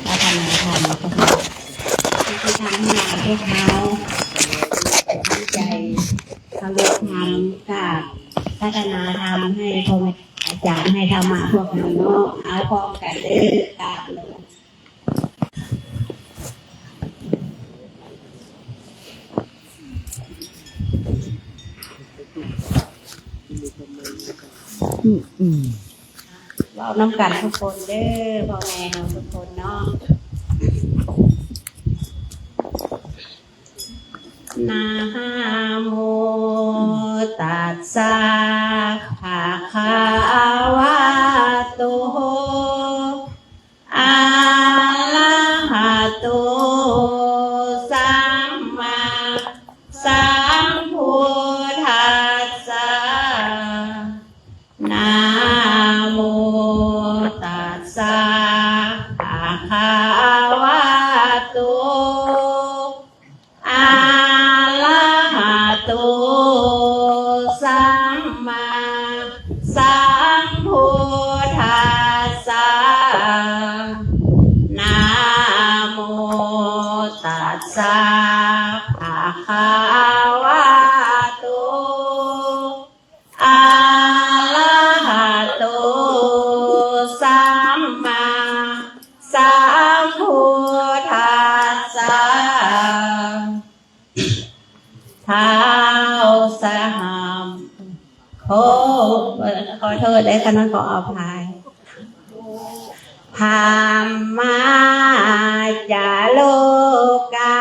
พัฒนาธรรมที่ทำให้เราพวกเขาตั้งใจเคารพธรรมกับพัฒนาธรรมให้พ่อแม่อาจารย์ให้ธรรมะพวกเราเนาะเอาพร้อมกันเลยตามเลยเราน้ำกันทุกคนเด้อพ่อแม่เราทุกคนเนาะนะโมตัสสะภะคะวะโตอะระหะโตสัมมาสัมพุทธัสสะนะโมตัสสะภะคะวะโตอะระหะโตสัมมาสัมพุทธัสสะนะโมตัสสะภะคะวะโตอะระหะโตสัมมาสัมพุทธัสสะท้าวสหัมขอโทษได้ค่ะน้องขออภัยพามมาจาโลกา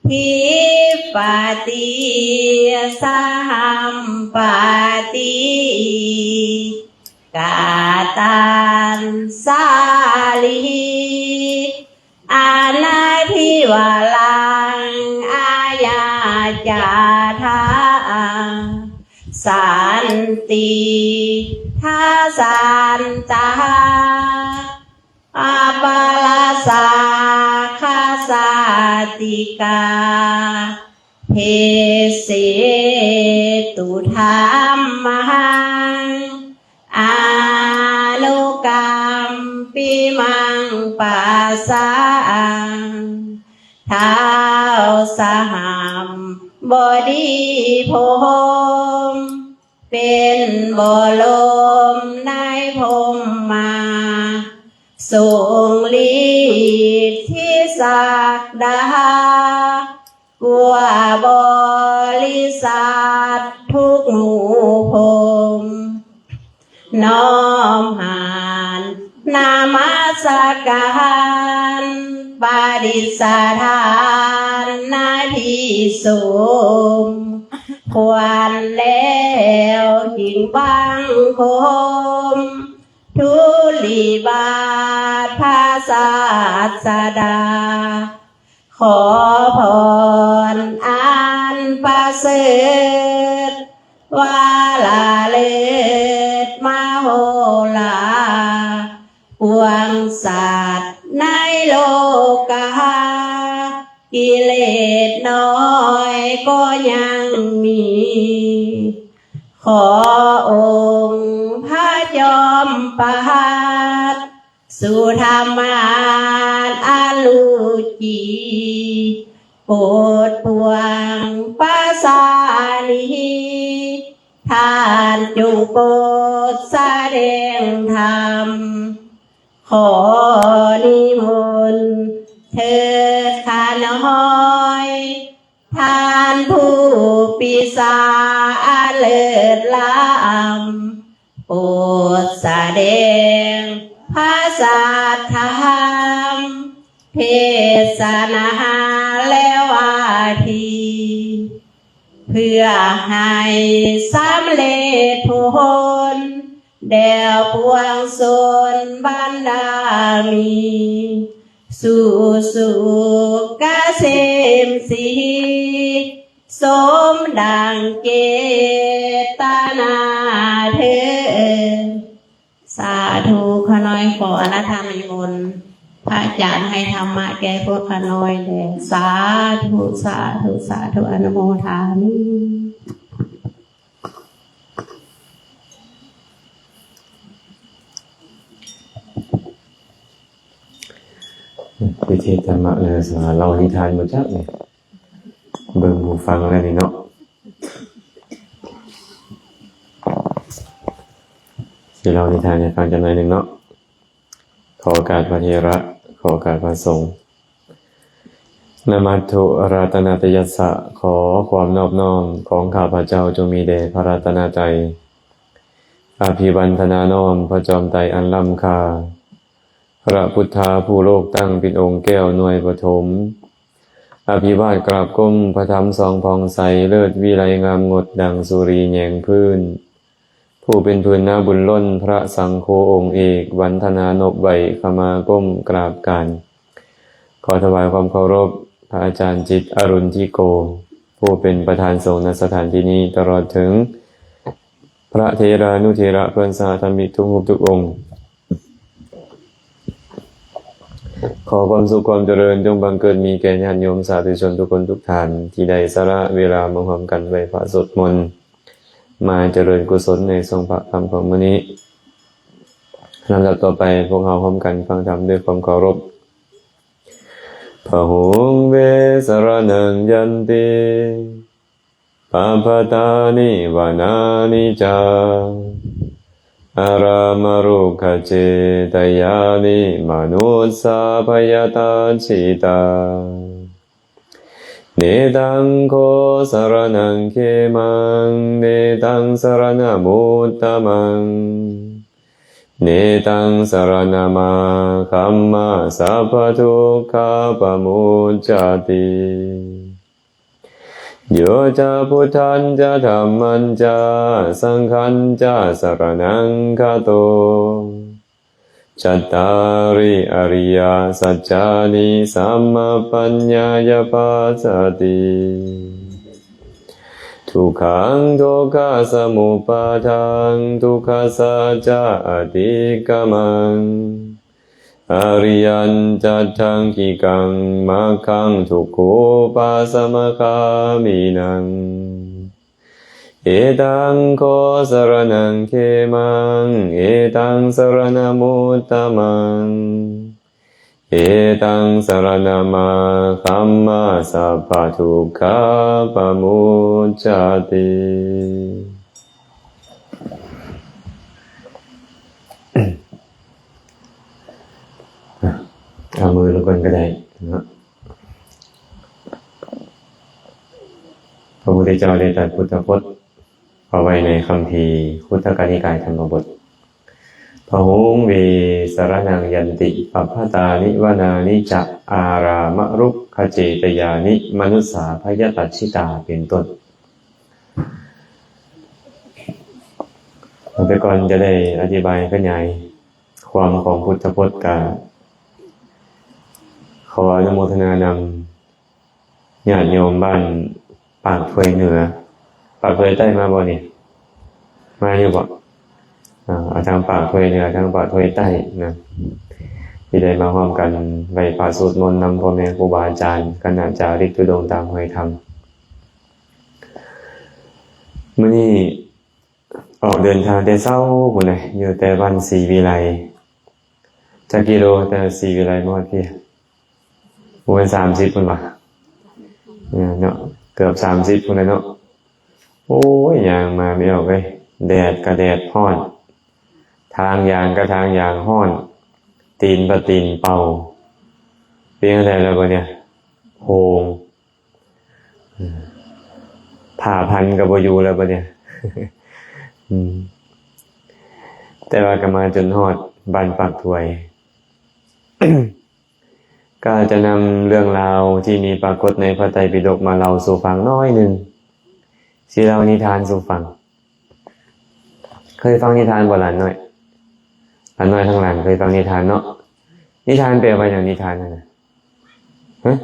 ทิปติสหัมปติกาตันสาลีอานาทิวาลังอาญาจาทาสันติทัสันตาอาปาลาสาคาสาติกาเพเสตุธรรมหังอานุกรรมปิมังปัสสะท้าวสหัมบดีพรหมเป็นบรมนายพรหมมาทรงฤทธิศักดาว่าบริษัททุกหมู่พรหมน้อมหานนามัสการปฏิสถานนาที่สูงควรแล้วหิ่งบังคมทุลีบาทพระศาสดาขอพรอันประเสริฐวาลาเลิศมโหฬารปวงสัตว์ในโลกากิเลสน้อยก็ยังมีขอองค์พระจอมปราดสุธรรมาสอนุจีโปรดปวงปัสสานีท่านจงโปรดแสดงธรรมขอนิมนต์เถิดข้าน้อยท่านผู้ปีศาจเลิศล้ำโปรดแสดงพระสัทธรรมเทศนาและวาทีเพื่อให้สำเร็จผลแด่ปวงชนบรรดามีสู่สุขเกษมศรีสมดังเจตนาเถิดสาธุขน้อยขออนุโมทนานิมนต์พระอาจารย์ให้ธรรมะแก่พวกขน้อยเลยสาธุสาธุสาธุอนุโมทามิ วิธีธรรมะเนี่ยสาเรานิทานบ่จักนี่เบิ่งหูฟังแล้วนี่เนาะสิเรานิทานให้ฟังจังหน่อยนึงเนาะขอโอกาสพระเถระขอโอกาสพระสงฆ์นะมัตถุรัตนตยัสสะขอความนอบน้อมของข้าพเจ้าจงมีแด่พระรัตนตรัยอภิวันทนาน้อมพระจอมไตรอันล้ำค่าพระพุทธาผู้โลกตั้งเป็นองค์แก้วหน่วยปฐมอภิวาทกราบก้มพระธรรมทรงผ่องใสเลิศวิไลงามงดดังสุรีแยงพื้นผู้เป็นพื้นนาบุญล้นพระสังโฆองค์เอกวันธนานบไหวขมาก้มกราบกันขอถวายความเคารพพระอาจารย์จิตอรุณทิโกผู้เป็นประธานสงฆ์ณสถานที่นี้ตลอดถึงพระเถรานุเถระเพื่อนสาธมิกทุกรูปทุกองค์ขอความสุขความเจริญจงบังเกิดมีแก่ญาติโยมสาธุชนทุกคนทุกท่านที่ได้สละเวลามาร่วมกันไหว้พระสวดมนต์มาเจริญกุศลในทรงพระธรรมของมื้อนี้ลำดับต่อไปพวกเราพร้อมกันฟังธรรมด้วยความเคารพพหุงเวสรนังยันติปาปตานิวานานิจาอารามรุขเจตยานิมนุสสาพยตาชิตาเนตังโคสรนังเขมังเนตังสรณมุตตมังเนตังสรณมาคัมมาสัพพทุกขาปมุจจติโยจะพุทธันจะธัมมัญจะสังฆันจะสรณังคโตจัตตาริอริยสัจจานิสัมมาปัญญายปัสสติทุกขังทุกขสมุปาทังทุกขสัจจะอติกมังอริยันจัตถังกิกังมัคคังทุกขุปัสสมะคามินังเอตังโคสรนังเขมังเอตังสรณมุตตมังเอตังสรณมาคัมมาสัพพทุกขาปมุจจติเอามือลงกันก็ได้นะพระพุทธเจ้าได้ตรัสพุทธพจน์เอาไว้ในคัมภีร์พุทธกนิกายธรรมบทพหุงเวสรนังยันติปัพพตานิวนานิจะอารามรุกขเจตยานิมนุสสาพยตัชชิตาเป็นต้นไปก่อนจะได้อธิบายขยายความของพุทธพจน์กันขออนุโมทนานำญาติโยมบ้านปากถ้วยเหนือปากถ้วยใต้มาบ่นี่มาอยู่บ่เอาทางปากถ้วยเหนือทางปากถ้วยใต้นะที่ได้มาพร้อมกันไหว้พระสวดมนต์นำพ่อแม่ครูบาอาจารย์คณะจาริกธุดงค์ตามห้อยธรรมมื้อนี้ออกเดินทางแต่เช้าพุ่นน่ะอยู่แต่บ้านศรีวิไลจักกิโลแต่ศรีวิไลมาฮอดพี่บ่เป็น30พุ่นว่ะเนี่ยเนาะเกือบ30พุ่นแล้วเนาะโอ้ยยางมาไม่ออกเลยแดดก็แดดร้อนทางยางก็ทางยางร้อนตีนก็ตีนเป่าเป็นอะไรแล้วบ่เนี่ยโหงผ่าพันก็บ่อยู่แล้วบ่เนี่ยแต่ว่าก็มาจนฮอดบ้านปากถ้วย ก็จะนำเรื่องราวที่มีปรากฏในพระไตรปิฎกมาเล่าสู่ฟังน้อยหนึ่งสิเล่านิทานสู่ฟังเคยฟังนิทานบ่หลานน้อยหลานน้อยทั้งหลานเคยฟังนิทานเนาะนิทานแปลว่าอย่างนิทานนั่นน่ะฮะ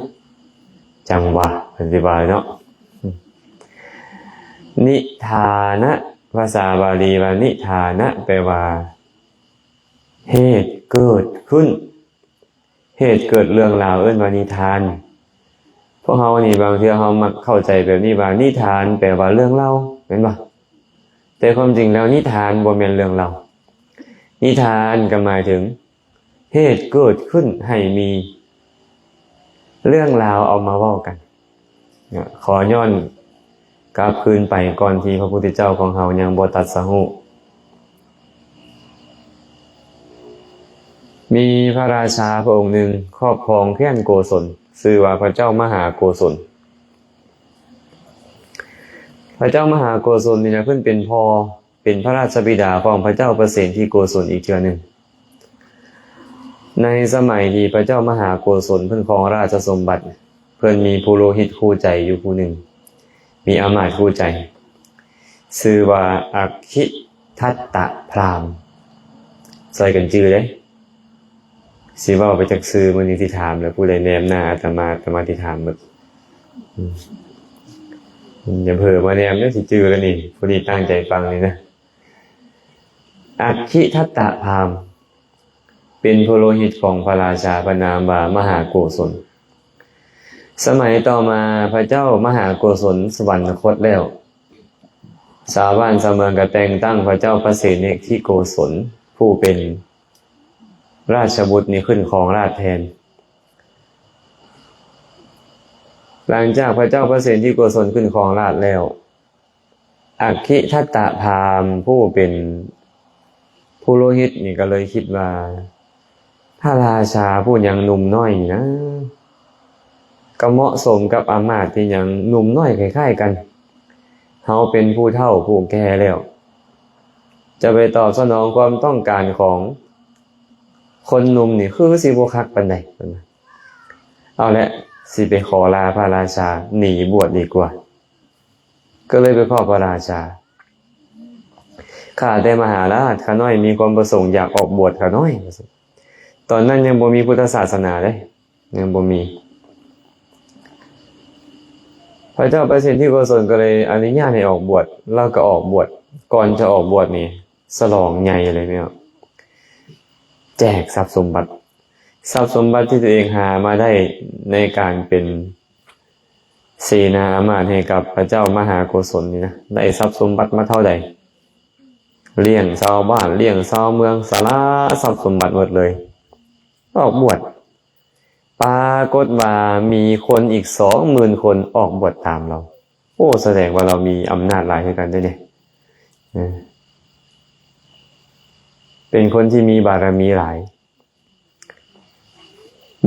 จังหวะอธิบายเนาะนิทานะภาษาบาลีว่านิทานะแปลว่าเหตุเกิดขึ้นเหตุเกิดเรื่องราวเอิ้นว่านิทานพวกเฮานี่บางเทื่อเฮามักเข้าใจแบบนี้ว่านิทานแปลว่าเรื่องเล่าแม่นบ่แต่ความจริงแล้วนิทานบ่แม่นเรื่องเล่านิทานก็หมายถึงเหตุเกิดขึ้นให้มี เรื่องราวเอามาเว้ากันขอย้อนกลับคืนไปก่อนที่พระพุทธเจ้าของเฮายังบ่ตรัสรู้มีพระราชาพระองค์หนึ่งครอบครองเขื่อนโกศลชื่อว่าพระเจ้ามหาโกศลพระเจ้ามหาโกศลนี่นะเพิ่นเป็นพ่อเป็นพระราชบิดาของพระเจ้าประเสนที่โกศลอีกเทื่อหนึ่งในสมัยที่พระเจ้ามหาโกศลเพิ่นครองราชสมบัติเพิ่นมีปุโรหิตคู่ใจอยู่ผู้หนึ่งมีอำมาตย์คู่ใจชื่อว่าอัคคิทัตตะพราหมณ์ใส่กันชื่อเด้สิเว้าไปจากชื่อมื้อนี้ที่ถามแล้วผู้ใดแนมหน้าอาตมาที่ถามหมดอย่าเผลอมาแนมเด้อสิชื่อแล้วนี่ผู้นี้ตั้งใจฟังนี่นะอัคคิทัตตะพราหมณ์เป็นปุโรหิตของพระราชาพระนามว่ามหาโกศลสมัยต่อมาพระเจ้ามหาโกศลสวรรคตแล้วชาวบ้านชาวเมืองก็แต่งตั้งพระเจ้าพระเสนที่โกศลผู้เป็นราชบุตรนี้ขึ้นครองราชย์แทนหลังจากพระเจ้าพระเสนที่โกศลขึ้นครองราชย์แล้วอัคคิทัตตะพราหมณ์ผู้เป็นปุโรหิตนี่ก็เลยคิดว่าพระราชาผู้ยังหนุ่มน้อยนี่นะก็เหมาะสมกับอำมาตย์ที่ยังหนุ่มน้อยคล้ายๆกันเฮาเป็นผู้เฒ่าผู้แก่แล้วจะไปตอบสนองความต้องการของคนหนุ่มนี่คือสิบ่คักปานใดเอาละสิไปขอลาพระราชาหนีบวชดีกว่าก็เลยไปขอพระราชาข้าแต่มหาราชข้าน้อยมีความประสงค์อยากออกบวชข้าน้อยตอนนั้นยังบ่มีพุทธศาสนาเลยยังบ่มีพระเจ้าประเสนที่โกศลก็เลยอนุญาตให้ออกบวชแล้วก็ออกบวชก่อนจะออกบวชนี่ฉลองใหญ่เลยแม่แจกทรัพย์สมบัติที่ตัวเองหามาได้ในการเป็นเสนาอามาตย์ให้กับพระเจ้ามหาโกศลนี่นะได้ทรัพย์สมบัติมาเท่าใดเลี้ยงชาวบ้านเลี้ยงชาวเมืองสารทรัพย์สมบัติหมดเลยออกบวชปรากฏว่ามีคนอีก 20,000 คนออกบวชตามเราโอ้แสดงว่าเรามีอำนาจหลายด้วยกันด้วยเนี่ยเป็นคนที่มีบารมีหลาย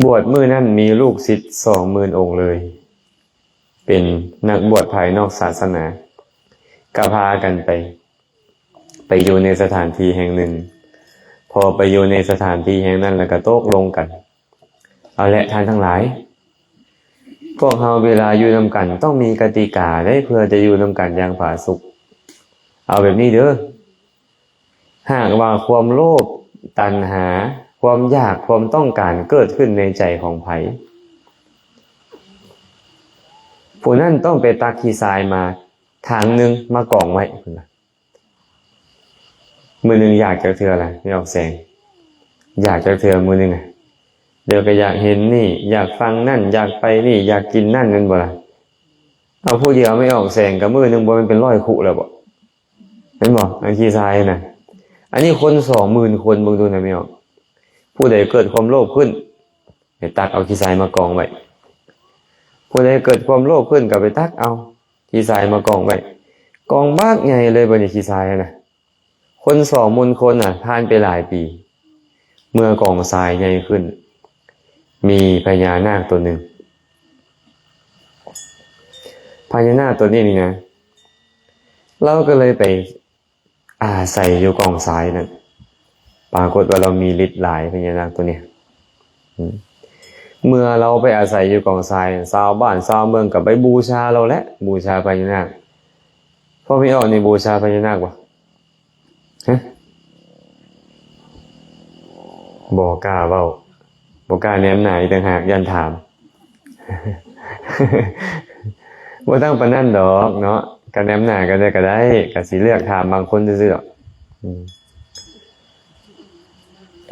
บวชมื้อนั้นมีลูกศิษย์ 20,000 องค์เลยเป็นนักบวชภายนอกศาสนาก็พากันไปอยู่ในสถานที่แห่งหนึ่งพอไปอยู่ในสถานที่แห่งนั้นแล้วก็โต๊ะลงกันเอาละท่านทั้งหลายพวกเราเวลาอยู่นำกันต้องมีกติกาได้เพื่อจะอยู่นำกันอย่างผาสุกเอาแบบนี้เด้อหากว่าความโลภตัณหาความอยากความต้องการเกิดขึ้นในใจของไผผู้นั้นต้องไปตักขี้ทรายมาทางนึงมากองไว้มือนึงอยากจะเทื่ออะไรไม่ออกแสงอยากจะเทื่อมือนึงเดี๋ยวก็อยากเห็นนี่อยากฟังนั่นอยากไปนี่อยากกินนั่นนั่นบ่ล่ะเอาผู้เดียวไม่ออกแสงกับมือนึงบ่มันเป็น100 คุแล้วบ่เห็นบ่อันขี้ทรายน่ะอันนี้คน 20,000 คนเบิ่งดูนะไม่ออกผู้ใดเกิดความโลภขึ้นไปตักเอาขี้ทรายมากองไว้ผู้ใดเกิดความโลภขึ้นก็ไปตักเอาขี้ทรายมากองไว้กองมากใหญ่เลยบ่นี่ขี้ทรายน่ะคน 20,000 คนน่ะผ่านไปหลายปีเมื่อกองทรายใหญ่ขึ้นมีพญานาคตัวหนึ่งพญานาคตัวนี้นี่นะเราก็เลยไปอาศัยอยู่กองทรายนั่นปรากฏว่าเรามีฤทธิ์หลายพญานาคตัวนี้เมื่อเราไปอาศัยอยู่กองทรายชาวบ้านชาวเมืองก็ไปบูชาเราและบูชาพญานาคพอไม่ออกในบูชาพญานาคบ่ฮะบ่กล้าเว้าบ่กล้าแนมหน้าอีกต่างหากยันถามบ่ต้องปานนั้นดอกเนาะก็แนมหน้ากันได้ก็ได้ก็สิเลือกถามบางคนซื่อๆดอก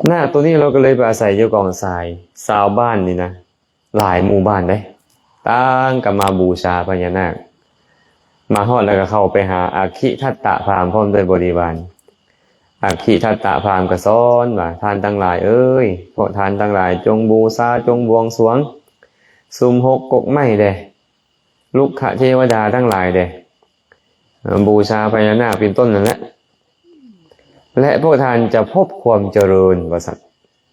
หน้าตัวนี้เราก็เลยไปอาศัยอยู่กองทรายชาวบ้านนี่นะหลายหมู่บ้านได้ต่างก็มาบูชาพญานาคมาฮอดแล้วก็เข้าไปหาอัคคิทัตตะพราหมณ์พร้อมด้วยบริวารอัคคิทัตตะพราหมณ์ก็สอนว่าท่านทั้งหลายเอ้ยพวกท่านทั้งหลายจงบูชาจงบวงสรวง ซุมหกกกไม้เด้ลูกขเทวดาทั้งหลายเด้บูชาพญานาคเป็นต้นนั่นแหละและพวกท่านจะพบความเจริญว่าสัตว์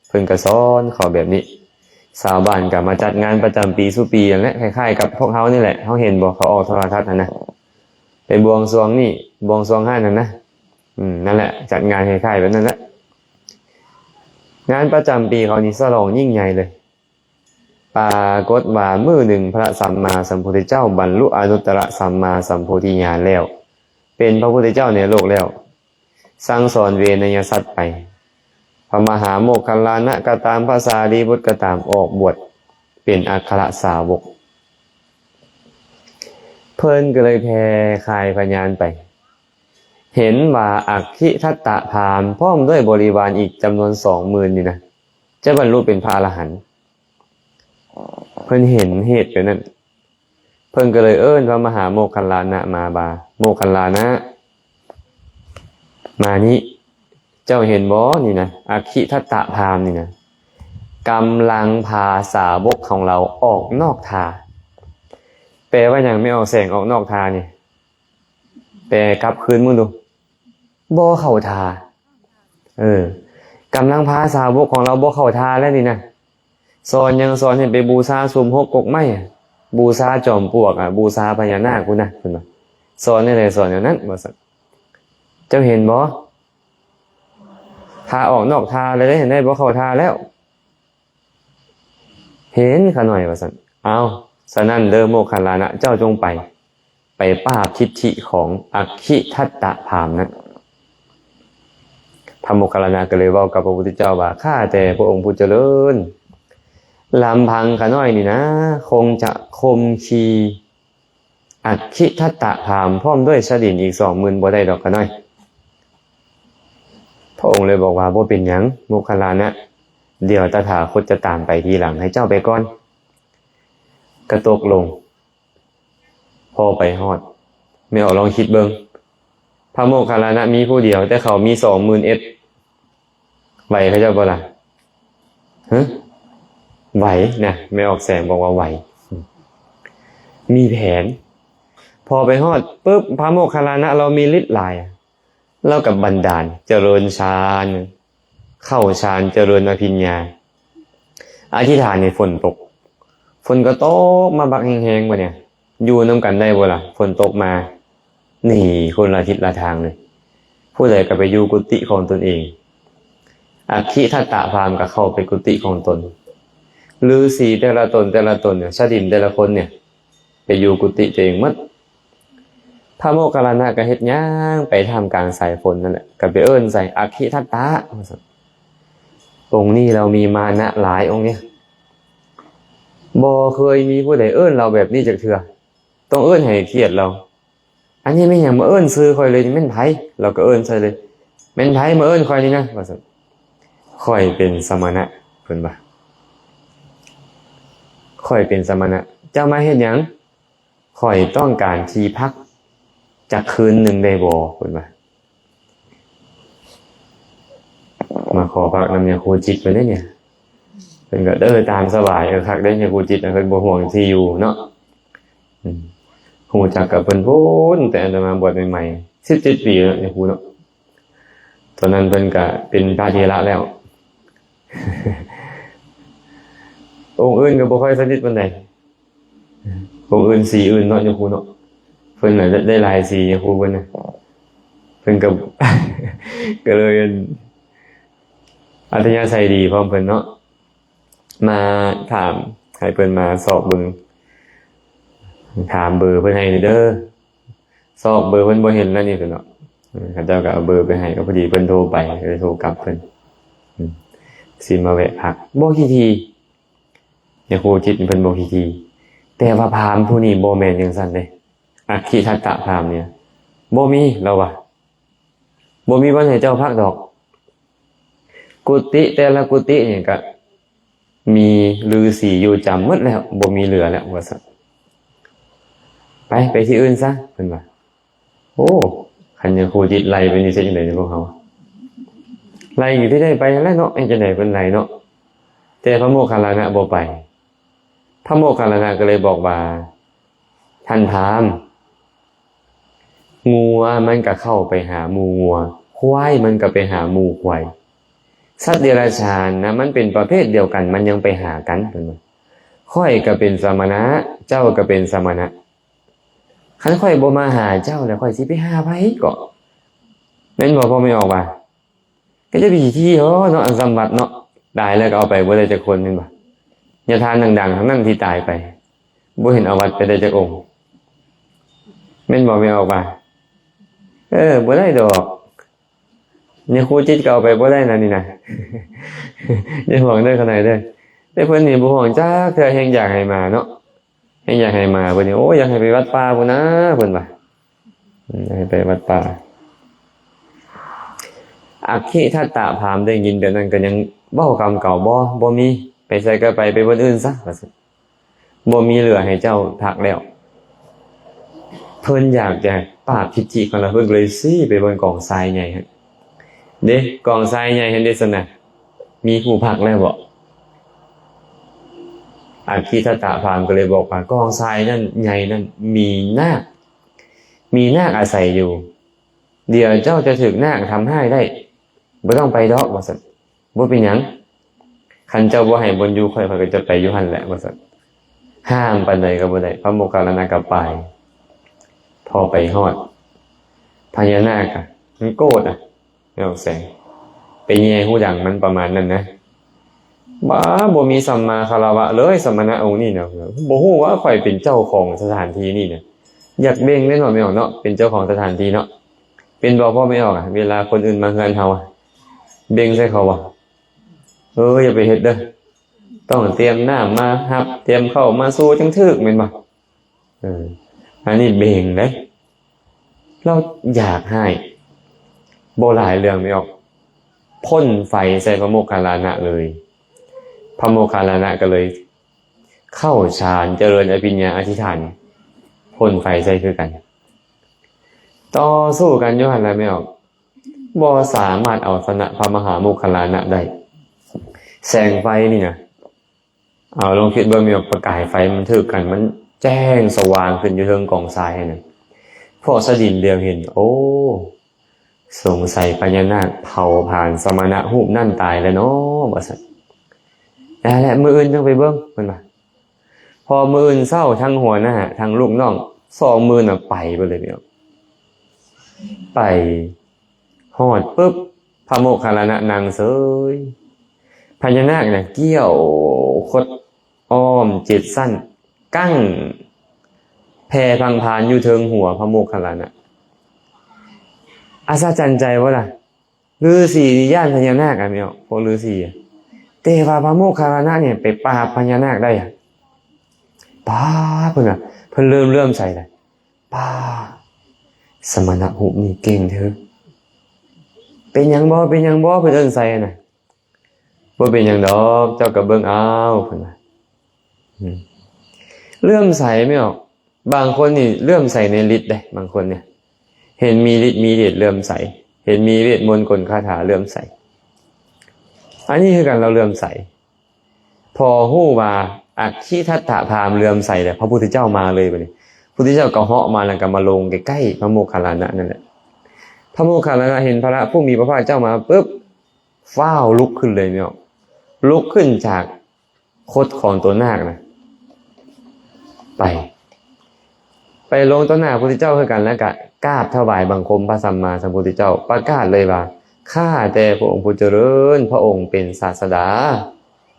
เพิ่นก็สอนเขาแบบนี้ชาวบ้านก็มาจัดงานประจำปีสู่ปีนั่นแหละคล้ายๆกับพวกเฮานี่แหละเฮาเห็นบ่เขาออกโทรทัศน์นะไปบวงสรวงนี่บวงสรวงนั่นนะนั่นแหละจัดงานคล้ายๆแบบนั้นแหละงานประจำปีเขานี่ฉลองยิ่งใหญ่เลยปรากฏว่ามื้อหนึ่งพระสัมมาสัมพุทธเจ้าบรรลุอนุตตรสัมมาสัมโพธิญาณแล้วเป็นพระพุทธเจ้าในโลกแล้วสั่งสอนเวนยสัตว์ไปพระมหาโมคคัลลานะก็ตามพระสารีบุตรก็ตามออกบวชเป็นอัครสาวกเพิ่นก็เลยแผ่คายพญานไปเห็นว่าอัคคิทัตตะพราหมณ์พร้อมด้วยบริวารอีกจำนวน 20,000 นี่นะจะบรรลุเป็นพระอรหันต์เพิ่นเห็นเหตุแบบนั้นเพิ่นก็เลยเอิ้นพระมหาโมคคัลลานะมาบาโมคคัลลานะมานี้เจ้าเห็นบ่นี่นะอัคคิทัตตะพราหมณ์นี่นะกำลังพาสาวกของเราออกนอกทาแปลว่ายังไม่ออกแสงออกนอกทานี่แปลกลับคืนมึงดูบ่เข้าทากำลังพาสาวกของเราบ่เข้าทาแล้วนี่นะสอนยังสอนให้ไปบูชาซุมหกกกไม้บูชาจอมปลวกบูชาพญานาคคุณนะเพิ่นว่าสอนได้สอนอย่างนั้นบ่ซั่นเจ้าเห็นบ่ทาออกนอกทาเลยได้เห็นได้บ่เข้าทาแล้วเห็นขะหน่อยว่าซั่นเอาฉะนั้นเด้อโมคคัลลานะเจ้าจงไปปราบทิฏฐิของอัคคิทัตตะพราหมณ์นั้นพระโมคคัลลานะก็เลยเว้ากับพระพุทธเจ้าว่าข้าแต่พระองค์ผู้เจริญลำพังขะน้อยนี่นะคงจะคมคีอัคคิทัตตะพราหมณ์พร้อมด้วยสดินอีก 20,000 บ่ได้ดอกขะน้อยพระองค์เลยบอกว่าบ่เป็นหยังโมคคัลลานะเดี๋ยวตถาคตจะตามไปทีหลังให้เจ้าไปก่อนก็ตกลงพอไปฮอดไม่เอาลองคิดเบิ่งพระโมคคัลลานะมีผู้เดียวแต่เขามี 20,000 เอ็ดไหวเขาเจ้าบ่ล่ะไหวนะไม่ออกแสงบอกว่าไหวมีแผนพอไปฮอดปุ๊บพระโมคคัลลานะเรามีฤทธิ์หลายเรากับบันดาลเจริญฌานเข้าฌานเจริญอภิญญาอธิษฐานในฝนตกฝนก็ตกมาบักแห้งๆบ่เนี่ยอยู่นำกันได้บ่ล่ะฝนตกมานี่คนละทิศละทางเลยผู้ใดก็ไปอยู่กุฏิของตนเองอัคคิทัตตะพราหมณ์ก็เข้าไปกุฏิของตนฤาษีแต่ละตนเนี่ยชาดินแต่ละคนเนี่ยไปอยู่กุฏิตัวเองหมดพระโมคคัลลานะก็เฮ็ดหยังไปท่ามกลางสายฝนนั่นแหละก็ไปเอิ้นใส่อัคคิทัตตะองค์นี้เรามีมานะหลายองค์เนี่ยบ่เคยมีผู้ใดเอิ้นเราแบบนี้จักเทื่อต้องเอิ้นให้เกียรติเราอันนี้ไม่หยังมาเอิ้นชื่อข่อยเลยแม่นไผเราก็เอิ้นใส่เลยแม่นไผมาเอิ้นข่อยนี่นะว่าซั่นข่อยเป็นสมณะเพิ่นว่าข่อยเป็นสมณะเจ้ามาเฮ็ดหยังข่อยต้องการที่พักจักคืนหนึ่งได้บ่เพิ่นว่ามาขอพักนำยาคูจิตไปได้เนี่ยเพิ่นก็ตามสบายคักได้ยาคูจิตเพิ่นบ่ห่วงที่อยู่เนาะฮู้จักกับเพิ่นพูนแต่อาตมาบวชใหม่ๆ17 ปีแล้วยาคูเนาะตอนนั้นเพิ่นก็เป็นพระเถระแล้วองค์อื่นก็บ่ค่อยสนิทปานใดองค์อื่นสีอื่นเนาะยาคูเนาะเพิ่นน่ะได้หลายสียาคูเพิ่นน่ะเพิ่นก็ ก็เลยอัธยาศัยดีพร้อมเพิ่นเนาะมาถามให้เพิ่นมาสอบเบิ่งถามเบอร์เพิ่นให้เด้อสอบเบอร์เพิ่นบ่เห็นแล้วนี่เพิ่นเนาะเขาเจ้าก็เอาเบอร์ไปให้ก็พอดีเพิ่นโทรไปเลยโทรกลับเพิ่นสิมาแวะพักบ่กี่ทีอย่าครูจิตเพิ่นบ่กี่ทีแต่ว่าพราหมณ์ผู้นี้บ่แม่นจังซั่นเด้อัคคิทัตตะพราหมณ์เนี่ยบ่มีเราว่าบ่มีวันให้เจ้าพักดอกกุฏิแต่ละกุฏิเนี่ยก็มีฤาษีอยู่จำหมดแล้วบ่มีเหลือแล้วว่าซั่นไปที่อื่นซะเพิ่นว่าโอ้คันยังครูจิตไล่ไปนี่สิจังได๋พวกเขาไล่อยู่ที่ได้ไปแล้วเนาะจังได๋เพิ่นไล่เนาะแต่พระโมคคัลลานะบ่ไป พระโมคคัลลานะก็เลยบอกว่าท่านพราหมณ์งัวมันก็เข้าไปหาหมู่งัวควายมันก็ไปหาหมู่ควายสัตว์เดรัจฉานนะมันเป็นประเภทเดียวกันมันยังไปหากันเพิ่นว่าข้อยก็เป็นสมณะเจ้าก็เป็นสมณะคันข้อยบ่มาหาเจ้าแล้วข้อยสิไปหาไผก็แม่นบ่พอไม่ออกว่าก็จะมีที่เนาะอันสมบัติเนาะตายแล้วก็เอาไปบ่ได้จักคนแม่นบ่อย่าทานดังๆทั้งนั้นที่ตายไปบ่เห็นเอาวัดไปได้จักองค์แม่นบ่ไม่ออกว่าบ่ได้ดอกเนี่ยครูจิตก็เอาไปบ่ได้นะนี่นะอย่าห่วงเด้อขนาดเด้อแต่เพิ่นนี่บ่ห่วงจักเทื่อแฮงอยากให้มาเนาะแฮงอยากให้มาเพิ่นนี่โอ้อยากให้ไปวัดป่าพุ่นนะเพิ่นว่าอยากให้ไปวัดป่าอัคคิทัตตะพราหมณ์ได้ยินแบบนั้นก็ยังเว้าคำเก่าบ่มีไปใส่ก็ไปบนอื่นซะว่าซั่นบ่มีเหลือให้เจ้าพักแล้วเพิ่นอยากจะปราบทิฏฐิของเราเพิ่นเลยซี้ไปบนกองทรายใหญ่ฮะเด้กองทรายใหญ่เห็นได้ซั่นน่ะมีผู้พักแล้วบ่อัคคิทัตตะพราหมณ์ก็เลยบอกว่ากองทรายนั่นใหญ่นั่นมีนาคอาศัยอยู่เดี๋ยวเจ้าจะถูกนาคทำให้ได้บ่ต้องไปดอกว่าซั่นบ่เป็นหยังคันเจ้าบ่ให้บนอยู่ค่อยก็จะไปอยู่หั่นแหละว่าซั่นห้ามปานใดก็บ่ได้พระโมคคัลลานะก็ไปพอไปฮอดพญานาคมันโกรธไม่ออกแสงไปแย่หูดังมันประมาณนั้นนะบ้าบ่มีสัมมาคารวะเลยสมณะองค์นี้เนาะบ่ฮู้ว่าข่อยเป็นเจ้าของสถานที่นี่เนี่ยอยากเบ่งแน่นอนไม่ออกเนาะเป็นเจ้าของสถานที่เนาะเป็นบ่พ่อไม่ออกเวลาคนอื่นมาเฮือนเฮาเบ่งใส่เขาอย่าไปเฮ็ดเด้อต้องเตรียมน้ำมารับเตรียมเข้ามาสู้จังถึกแม่นบ่อันนี้เบ่งเด้เราอยากให้บ่หลายเรื่องไม่ออกพ่นไฟใส่พระโมคคัลลานะเลยพระโมคคัลลานะก็เลยเข้าฌานเจริญอภิญญาอธิษฐานพ่นไฟใส่คือกันต่อสู้กันอยู่หั่นแหละไม่ออกบ่สามารถเอาชนะพระมหาโมคคัลลานะได้แสงไฟนี่นะเอาลองคิดเบิ่งมีประกายไฟมันถึกกันมันแจ้งสว่างขึ้นอยู่เทิงกองทรายนั่นพวกสดินเดียวเห็นโอ้สงสัยพญานาคเผาผ่านสมณะรูปนั่นตายแล้วเนาะว่าซั่นแล้วมื้ออื่นจังไปเบิ่งเพิ่นว่าพอมื้ออื่นเช้าทั้งหัวหน้าทั้งลูกน้อง2มื้อน่ะไปเบิดเลยเด้อไปฮอดปึ๊บพระโมคคัลลานะนั่งเฉยพญานาคน่ะเกี่ยวคดอ้อมจิตสั้นกั้งแผ่พังพานอยู่เทิงหัวพระโมคคัลลานะอัศจรรย์ใจบ่ล่ะฤาษีย่านพญานาคแม่นพวกฤาษีแต่ว่าพระโมคคัลลานะเนี่ยไปปราบพญานาคได้ป้าเพิ่นเพิ่นเริ่มใส่เลยป้าสมณะรูปนี่เก่งเถอะเป็นหยังบ่เพิ่นเอิ้นใส่น่ะบ่เป็นหยังดอกเจ้าก็เบิ่งเอาเพิ่นว่าเลื่อมใสไม่ออกบางคนนี่เลื่อมใสในฤทธิ์ได้บางคนเนี่ยเห็นมีฤทธิ์มีเดชเลื่อมใสเห็นมีเวทมนต์กลคาถาเลื่อมใสอันนี้คือการเราเลื่อมใสพอฮู้ว่าอัคคิทัตถะพราหมณ์เลื่อมใสแล้วพระพุทธเจ้ามาเลยบัดนี้พระพุทธเจ้าก็เหาะมาแล้วก็มาลงใกล้ๆพระโมคคัลลานะนั่นแหละพระโมคคัลลานะเห็นพระผู้มีพระภาคเจ้ามาปึ๊บฟ้าวลุกขึ้นเลยเนี่ยลุกขึ้นจากคดของตัวนาคนะไปลงต่อหน้าพระพุทธเจ้าคือกันแล้วก็กราบถวายบังคมพระสัมมาสัมพุทธเจ้าประกาศเลยว่าข้าแต่พระองค์ผู้เจริญพระองค์เป็นศาสดา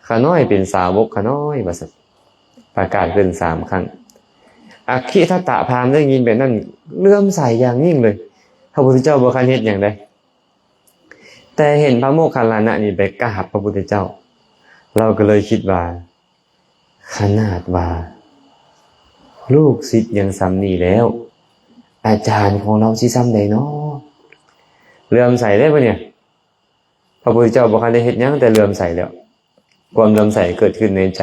ข้าน้อยเป็นสาวกข้าน้อยว่าซั่นประกาศขึ้น3ครั้งอัคคิทัตตะพราหมณ์ได้ยินแบบนั้นเลื่อมใสอย่างยิ่งเลยพระพุทธเจ้าบ่คันเฮ็ดหยังได้แต่เห็นพระโมคคัลลานะนี่ไปกราบพระพุทธเจ้าเราก็เลยคิดว่าขนาดว่าลูกศิษย์ยังซ้ำนี่แล้วอาจารย์ของเราสิซ้ำใดเนาะเลื่อมใสได้ปะเนี่ยพระพุทธเจ้าบ่คันได้เฮ็ดหยังแต่เลื่อมใสแล้วความเลื่อมใสเกิดขึ้นในใจ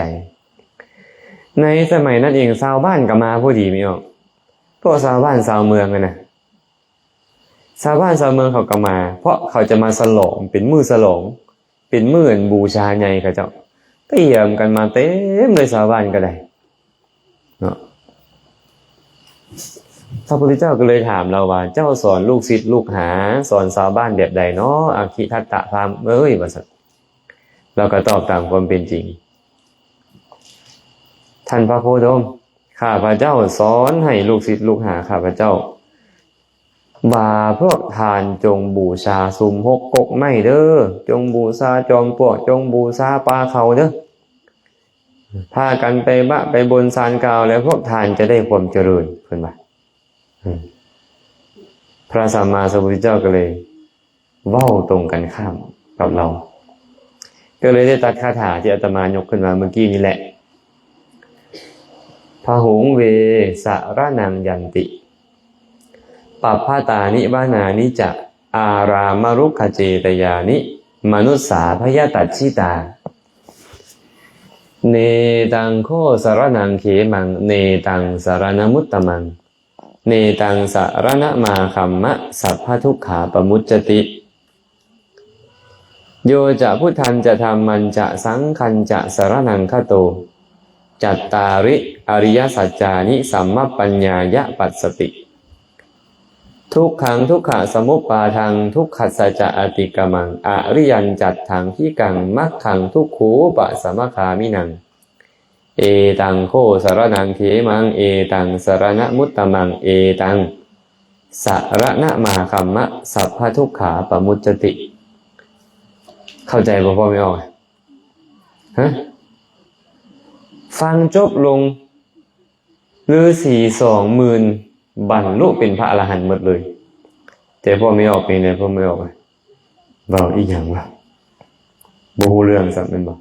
ในสมัยนั้นเองชาวบ้านก็มาพอดีมั้ยพวกชาวบ้านชาวเมืองนะชาวบ้านชาวเมืองเขาก็มาเพราะเขาจะมาฉลองเป็นมื้อฉลองเป็นมื้อบูชาใหญ่เขาเจ้าเตรียมกันมาเต็มเลยชาวบ้านก็ได้ เนาะพระพุทธเจ้าก็เลยถามเราว่าเจ้าสอนลูกศิษย์ลูกหาสอนชาวบ้านแบบใดเนาะอาคิทัตตะพามว่าสัตว์เราก็ตอบตามความเป็นจริงท่านพระโคดมข้าพระเจ้าสอนให้ลูกศิษย์ลูกหาข้าพระเจ้าบ่าพวกทานจงบูชาสุมหกกกไม้เด้อจงบูชาจอมปลวกจงบูชาปลาเขาเด้อพากันไปบนศาลกล่าวแล้วพวกทานจะได้ความเจริญเพิ่นว่าพระสัมมาสัมพุทธเจ้าก็เลยเว้าตรงกันข้ามกับเราก็เลยได้ตัดคาถาที่อาตมายกขึ้นมาเมื่อกี้นี้แหละพหุงเวสารนังยันติปัปพตานิวานานิจะอารามรุขเจตยานิมนุสสาพยตัชชิตาเนตังโคสารนังเขมังเนตังสารนมุตตมังเนตังสารณมาคัมมะสัพพทุกขาปมุจจติโยจะพุทธันจะธรรมันจะสังคันจะสารนังคโตจัตตาริอริยสัจจานิสัมมปัญญายะปัสสติทุกขังทุกขะสมุปปาทังทุกขัสสะจะอติกมังอริยันจัตถังที่กังมัคขังทุกขูปะสมคามินังเอตังโคสารนังเขมังเอตังสารณมุตตมังเอตังสารณมาคัมมะสัพพทุกขาปมุจจติเข้าใจบ่พ่อไม่ออกฮะฟังจบลงฤาษี20,000บรรลุเป็นพระอรหันต์หมดเลยแต่พ่อไม่ออกเป็นไงพ่อไม่ออกเบาอีกอย่างวะบ่ฮู้เรื่องสักเป็นบ่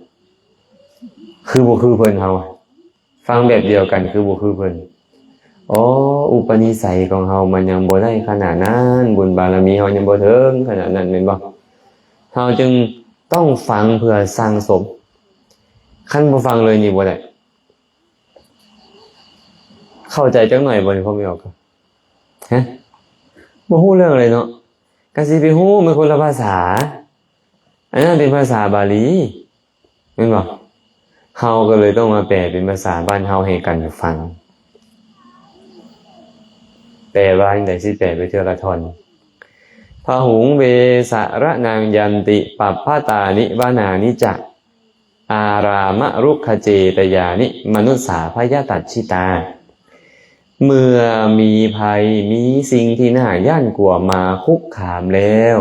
คือบ่คือเพิ่นเฮาฟังแบบเดียวกันคือบ่คือเพิ่นอ๋ออุปนิสัยของเฮามันยังบ่ได้ขนาดนั้นบุญบารมีเฮายังบ่ถึงขนาดนั้นแม่นบ่เฮาจึงต้องฟังเพื่อสั่งสมคันบ่ฟังเลยนี่บ่ได้เข้าใจจังหน่อยบ่นี่พ่อไม่ออกฮะบ่ฮู้เรื่องเลยเนาะก็สิไปฮู้มันคนละภาษาอันนั้นเป็นภาษาบาลีแม่นบ่เฮาก็เลยต้องมาแปลเป็นภาษาบ้านเฮาให้กันฟังแปลว่าจังได๋สิแปลไปเทื่อละท่อนพหุงเวสารนังยันติปัปพตานิวานานิจะอารามรุขเจตยานิมนุสสาพยตัชชิตาเมื่อมีภัยมีสิ่งที่น่าย่านกลัวมาคุกคามแล้ว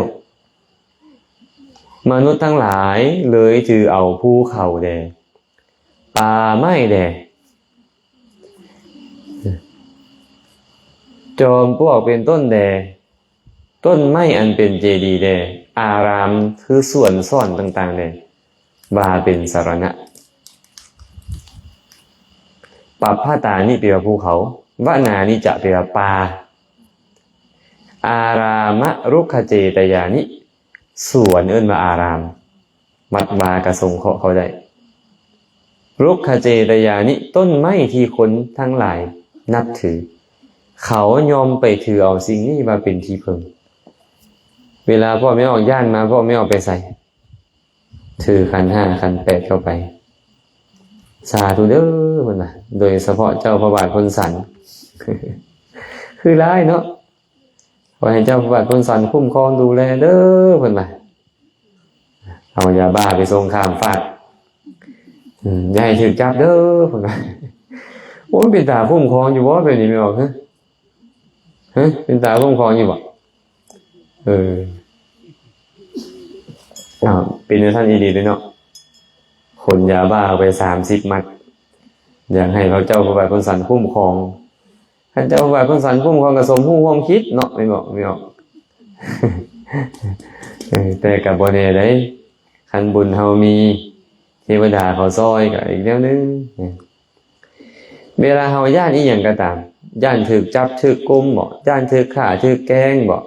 มนุษย์ทั้งหลายเลยถือเอาภูเขาแดป่าไม้แดจอมปลวกเป็นต้นแดต้นไม้อันเป็นเจดีย์แดอารามคือส่วนซ่อนต่างๆแดบาเป็นสรณะปัปพตานิแปลว่าภูเขาวนานิจะแปลว่าป่าอารามรุขเจตยานิสวนเอิ้นว่าอารามวัดบากระทรงเขาได้รุขเจตยานิต้นไม้ที่คนทั้งหลายนับถือเขายอมไปถือเอาสิ่งนี้มาเป็นที่พึ่งเวลาพ่อไม่ออกย่านมาพ่อไม่ออกไปใส่ถือขันธ์5ขันธ์8เข้าไปสาธุเด้อเพิ่นน่ะโดยเฉพาะเจ้าพระบาทพลสัน คือร้ายเนาะขอให้เจ้าพระบาทพลสันคุ้มครองดูแลเด้อเพิ่นน่ะเอายาบ้าไปส่งข้ามฟากอย่าให้ถูกจับเด้อเพิ่นน่ะโอ้ยเป็นตาคุ้มครองอยู่บ่แบบนี้ไม่ออกฮะเป็นตาคุ้มครองอยู่บ่เป็นท่านดีๆด้วยเนาะขนยาบ้าไป30 มัดอยากให้พระเจ้าพระบาทพลสันคุ้มครองท่านเจ้าพระบาทพลสันคุ้มครองกับสมผู้ร่วมคิดเนาะไม่บอกแต่กับบ่แน่ได้คันบุญเฮามีเทวดาเขาซอยก็อีกแนวนึงเวลาเฮาย่านอีหยังก็ตามย่านถูกจับถูกกุมบ่ย่านถูกฆ่าถูกแกล้งบ่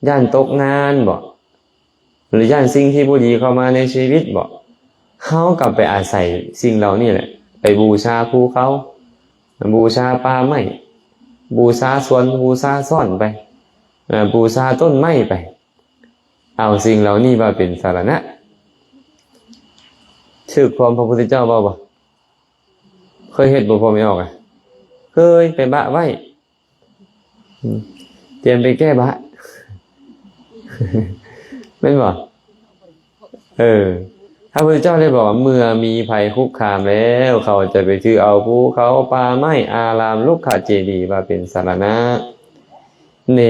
ย่านตกงานบ่หรือย่านสิ่งที่บ่ดีเข้ามาในชีวิตบ่เฮากลับไปอาศัยสิ่งเหล่านี้แหละไปบูชาภูเขาบูชาป่าไม้บูชาสวนบูชาซ่อนไปบูชาต้นไม้ไปเอาสิ่งเหล่านี้มาเป็นสรณะชื่อความพระพุทธเจ้าบ่เคยเฮ็ดบ่พอไม่ออก เฮ้ยไปบะไว้เตรียมไปแก้บะไม่บอกพระพุทธเจ้าได้บอกว่าเมื่อมีภัยคุกคามแล้วเขาจะไปถือเอาภูเขาป่าไม้อารามลูกขเจดีย์มาเป็นสรณะเน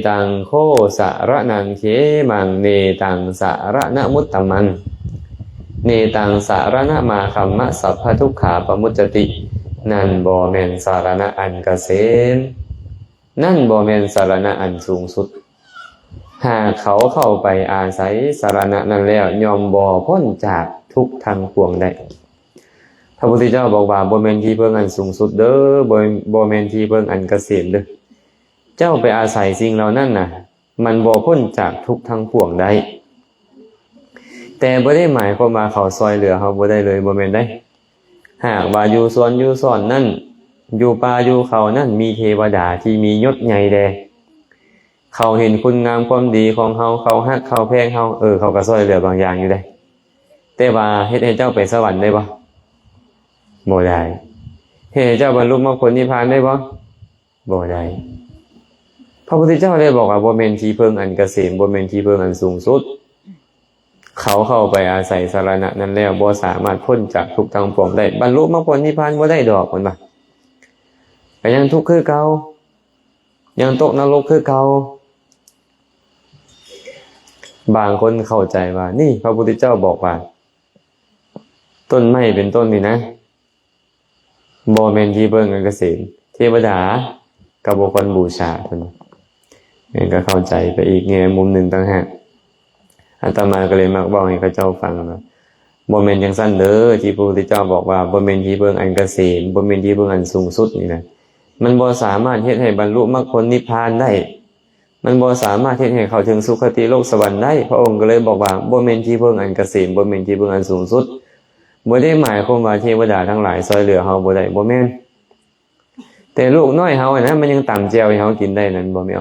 ตังโคสารนังเขมังเนตังสารณมุตตมันเนตังสารณมาคัมมะสัพพทุกขาปมุจจตินั่นบ่แม่นสารณะอันเกษมนั่นบ่แม่นสารณะอันสูงสุดหากเขาเข้าไปอาศัยสารณะนั้นแล้วยอมบ่พ้นจากทุกทางปวงได้พระพุทธเจ้าบอกว่าบ่แม่นที่เพิ่งอันสูงสุดเด้อบ่แม่นที่เพิ่งอันเกษมเด้อเจ้าไปอาศัยสิ่งเหล่านั้นน่ะมันบ่พ้นจากทุกทางปวงได้แต่บ่ได้หมายความว่าเขาซอยเหลือเฮาบ่ได้เลยบ่แม่นได้หากว่าอยู่สวนอยู่ซ่อนนั่นอยู่ป่าอยู่เขานั่นมีเทวดาที่มียศใหญ่แดเขาเห็นคุณงามความดีของเฮาเขาฮักเขาแพงเฮาเขาก็ซอยเหลือบางอย่างอยู่ได้แต่ว่าเฮ็ดให้เจ้าไปสวรรค์ได้บ่บ่ได้เฮ็ดให้เจ้าบรรลุมรรคผลนิพพานได้บ่บ่ได้พระพุทธเจ้าได้บอกว่าบ่แม่นที่เพิ่งอันเกษมบ่แม่นที่เพิ่งอันสูงสุดเขาเข้าไปอาศัยสารณะนั้นแล้วบ่สามารถพ้นจากทุกข์ทั้งปวงได้บรรลุมรรคผลนิพพานบ่ได้ดอกเพิ่นว่าก็ยังทุกข์คือเก่ายังตกนรกคือเก่าบางคนเข้าใจว่านี่พระพุทธเจ้าบอกว่าต้นไม้เป็นต้นนี่นะบ่แม่นที่เบิ่งกันเกษมเทวดาก็บ่ควรบูชาเพิ่นนี่ก็เข้าใจไปอีกแง่มุมหนึ่งต่างหากอาตมาก็เลยมักบอกให้เขาเจ้าฟังว่าบ่แม่นจังซั่นเด้อที่พระพุทธเจ้าบอกว่าบ่แม่นที่เบิ่งอันเกษมบ่แม่นที่เบิ่งอันสูงสุดนี่นะมันบ่สามารถเฮ็ดให้บรรลุมรรคผลนิพพานได้มันบ่สามารถเฮ็ดให้เข้าถึงสุคติโลกสวรรค์ได้พระองค์ก็เลยบอกว่าบ่แม่นที่เบิ่งอันเกษมบ่แม่นที่เบิ่งอันสูงสุดบ่ได้หมายความว่าเทวดาทั้งหลายช่วยเหลือเฮาบ่ได้บ่แม่นแต่ลูกน้อยเฮานะมันยังตำแจ่วให้เฮากินได้นั่นบ่แม่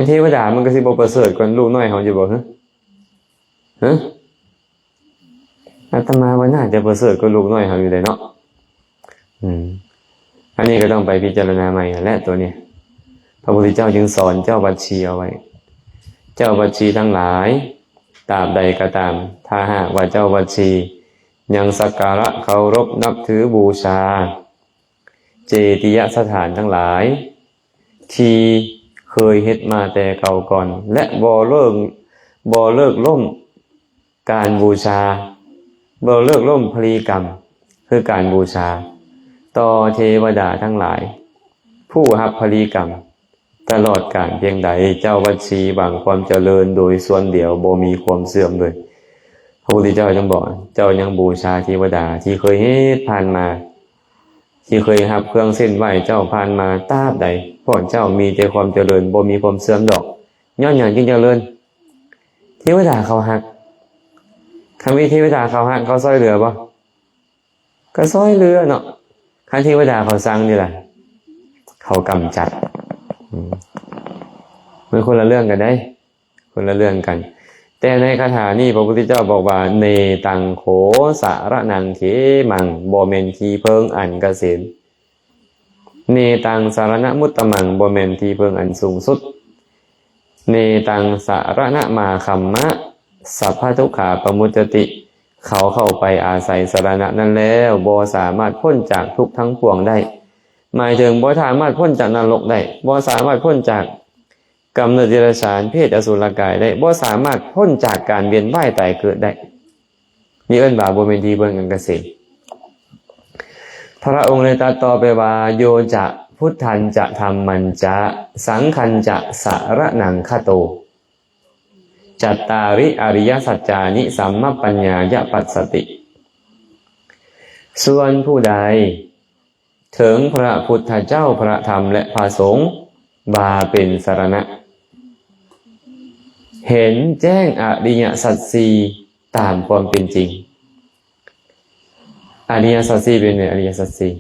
นเทวดามันก็สิบ่ประเสริฐกว่าลูกน้อยเฮาอยู่บ่ฮะอาตมาว่าน่าจะประเสริฐกว่าลูกน้อยเฮาอยู่ได้เนาะอันนี้ก็ต้องไปพิจารณาใหม่และตัวเนี้ยพระพุทธเจ้าจึงสอนเจ้าบัญชีเอาไว้เจ้าบัญชีทั้งหลายตราบใดก็ตามถ้าหากว่าเจ้าบัญชียังสักการะเคารพนับถือบูชาเจติยสถานทั้งหลายที่เคยเฮ็ดมาแต่เก่าก่อนและบ่เลิกล่มการบูชาบ่เลิกล่มพลีกรรมคือการบูชาต่อเทวดาทั้งหลายผู้รับพลีกรรมตลอดกาลเพียงใดเจ้าบัญชีหวังความเจริญโดยส่วนเดียวบ่มีความเสื่อมเลยพระพุทธเจ้าจึงบอกเจ้ายังบูชาเทวดาที่เคยเฮ็ดผ่านมาที่เคยรับเครื่องเส้นไหว้เจ้าผ่านมาตราบใดเพราะเจ้ามีแต่ความเจริญบ่มีความเสื่อมดอกย้อนหยังจึงเจริญเทวดาเขาฮักคันมีเทวดาเขาฮักเขาช่วยเหลือบ่ก็ช่วยเหลือเนาะคันเทวดาเขาสั่งนี่ล่ะเขากำจัดมันคนละเรื่องกันได้คนละเรื่องกันแต่ในคาถานี้พระพุทธเจ้าบอกว่าเนตังโขสารนังเขมังบ่แม่นที่เพิ่งอันเกษมเนตังสารณมุตตมังบ่แม่นที่เพิ่งอันสูงสุดเนตังสารณมาคัมมะสัพพทุกขาปมุจจติเขาเข้าไปอาศัยสารณะนั้นแล้วบ่สามารถพ้นจากทุกข์ทั้งปวงได้หมายถึงบ่สามารถพ้นจากนรกได้บ่สามารถพ้นจากกำเนิดเดรัจฉานเพศอสุรกายได้บ่สามารถพ้นจากการเวียนว่ายตายเกิดได้นี่เอิ้นว่าบ่แม่นที่เบิ่งกันเกษมพระองค์เลยตรัสต่อไปว่าโยจะพุทธันจะธัมมัญจะสังฆัญจะสารนังคโตจัตตาริอริยสัจจานิสัมมปัญญายปัสสติส่วนผู้ใดถึงพระพุทธเจ้าพระธรรมและพระสงฆ์บาเป็นสรณะเห็นแจ้งอริยสัจสี่ตามความเป็นจริงอริยสัจสี่เป็นไงอริยสัจสี่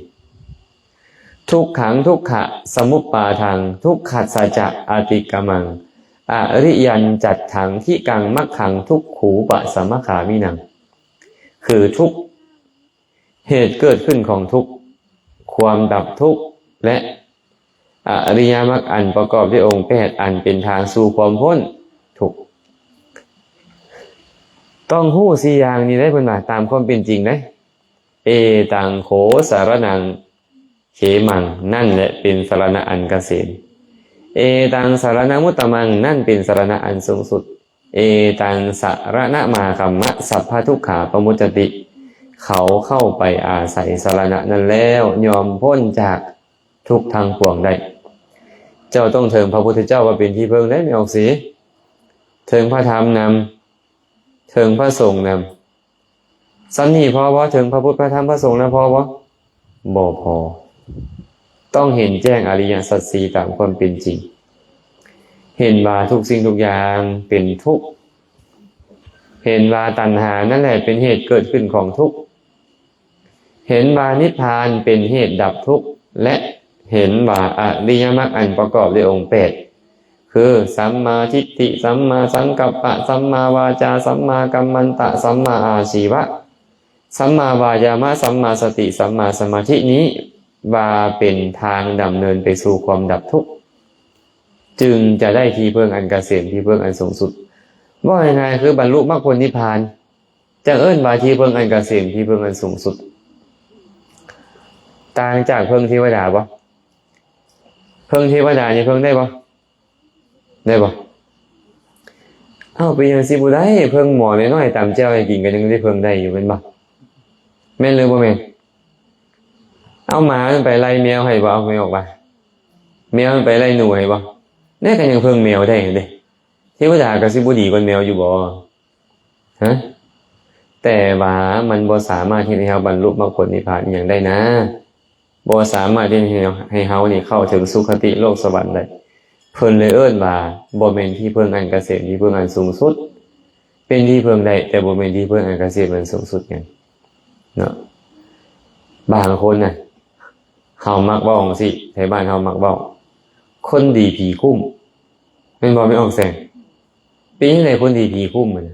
ทุกขังทุกขะสมุปปาทังทุกขัสสะจะอติกมังอริยันจัดถังที่กังมักขังทุกขูปะสมขามินังคือทุกเหตุเกิดขึ้นของทุกความดับทุก และอริยมรรคอันประกอบด้วยองค์8อันเป็นทางสู่ความพ้นทุกข์ต้องฮู้4อย่างนี้ได้เพิ่นว่าตามความเป็นจริงนะเอตังโขสารนังเขมังนั่นแหละเป็นสรณะอันเกษมเอตังสารณมุตตมังนั่นเป็นสรณะอันสูงสุดเอตังสารณะมาคัมมะสัพพทุกขาปมุจจติเขาเข้าไปอาศัยสรณะนั้นแล้วยอมพ้นจากทุกทางปวงได้เจ้าต้องเถิงพระพุทธเจ้าว่าเป็นที่พึ่งได้ไม่ออกสิเถิงพระธรรมนำเถิงพระสงฆ์นำสันนี่พอเถิงพระพุทธพระธรรมพระสงฆ์นะพอบ่พอต้องเห็นแจ้งอริยสัจสี่ตามความเป็นจริงเห็นว่าทุกสิ่งทุกอย่างเป็นทุกข์เห็นว่าตัณหานั่นแหละเป็นเหตุเกิดขึ้นของทุกข์เห็นว่านิพพานเป็นเหตุดับทุกข์และเห็นว่าอริยมรรคอันประกอบด้วยองค์8คือสัมมาทิฏฐิสัมมาสังกัปปะสัมมาวาจาสัมมากัมมันตะสัมมาอาชีวะสัมมาวายามะสัมมาสติสัมมาสมาธินี้ว่าเป็นทางดำเนินไปสู่ความดับทุกข์จึงจะได้ที่พึ่งอันเกษมที่พึ่งอันสูงสุดว่ายังไงคือบรรลุมรรคผลนิพพานจะเอิ้นว่าที่พึ่งอันเกษมที่พึ่งอันสูงสุดต่างจากพึ่งเทวดาบ่พึ่งเทวดานี่พึ่งได้บ่ได้บ่ไปยังสิบ่ได้พึ่งหมอน้อยๆตามเจ้าให้กินกันยังได้พึ่งได้อยู่แม่นบ่แม่นหรือบ่แม่นเอาหมามันไปไล่แมวให้บ่เอาไม่ออกว่าแมวมันไปไล่หนูให้บ่แน่ก็ยังพึ่งแมวได้เด้เทวดาก็สิบ่ดีกว่าแมวอยู่บ่ฮะแต่ว่ามันบ่สามารถที่ให้เราบรรลุมรรคผลนิพพานอหยังได้นะบ่สามารถที่ให้เฮานี่เข้าถึงสุคติโลกสวรรค์ได้เพิ่นเลยเอิ้นว่าบ่แม่นที่พึ่งอันเกษมที่พึ่งอันสูงสุดเป็นที่พึ่งได้แต่บ่แม่นที่พึ่งอันเกษมอันสูงสุดหยังเนาะบางคนน่ะเฮามักเว้าจังซี่ไทบ้านเฮามักเว้าคนดีผีคุ้มแม่นบ่ไม่ออกแสงเป็นจังได๋คนดีผีคุ้มมัน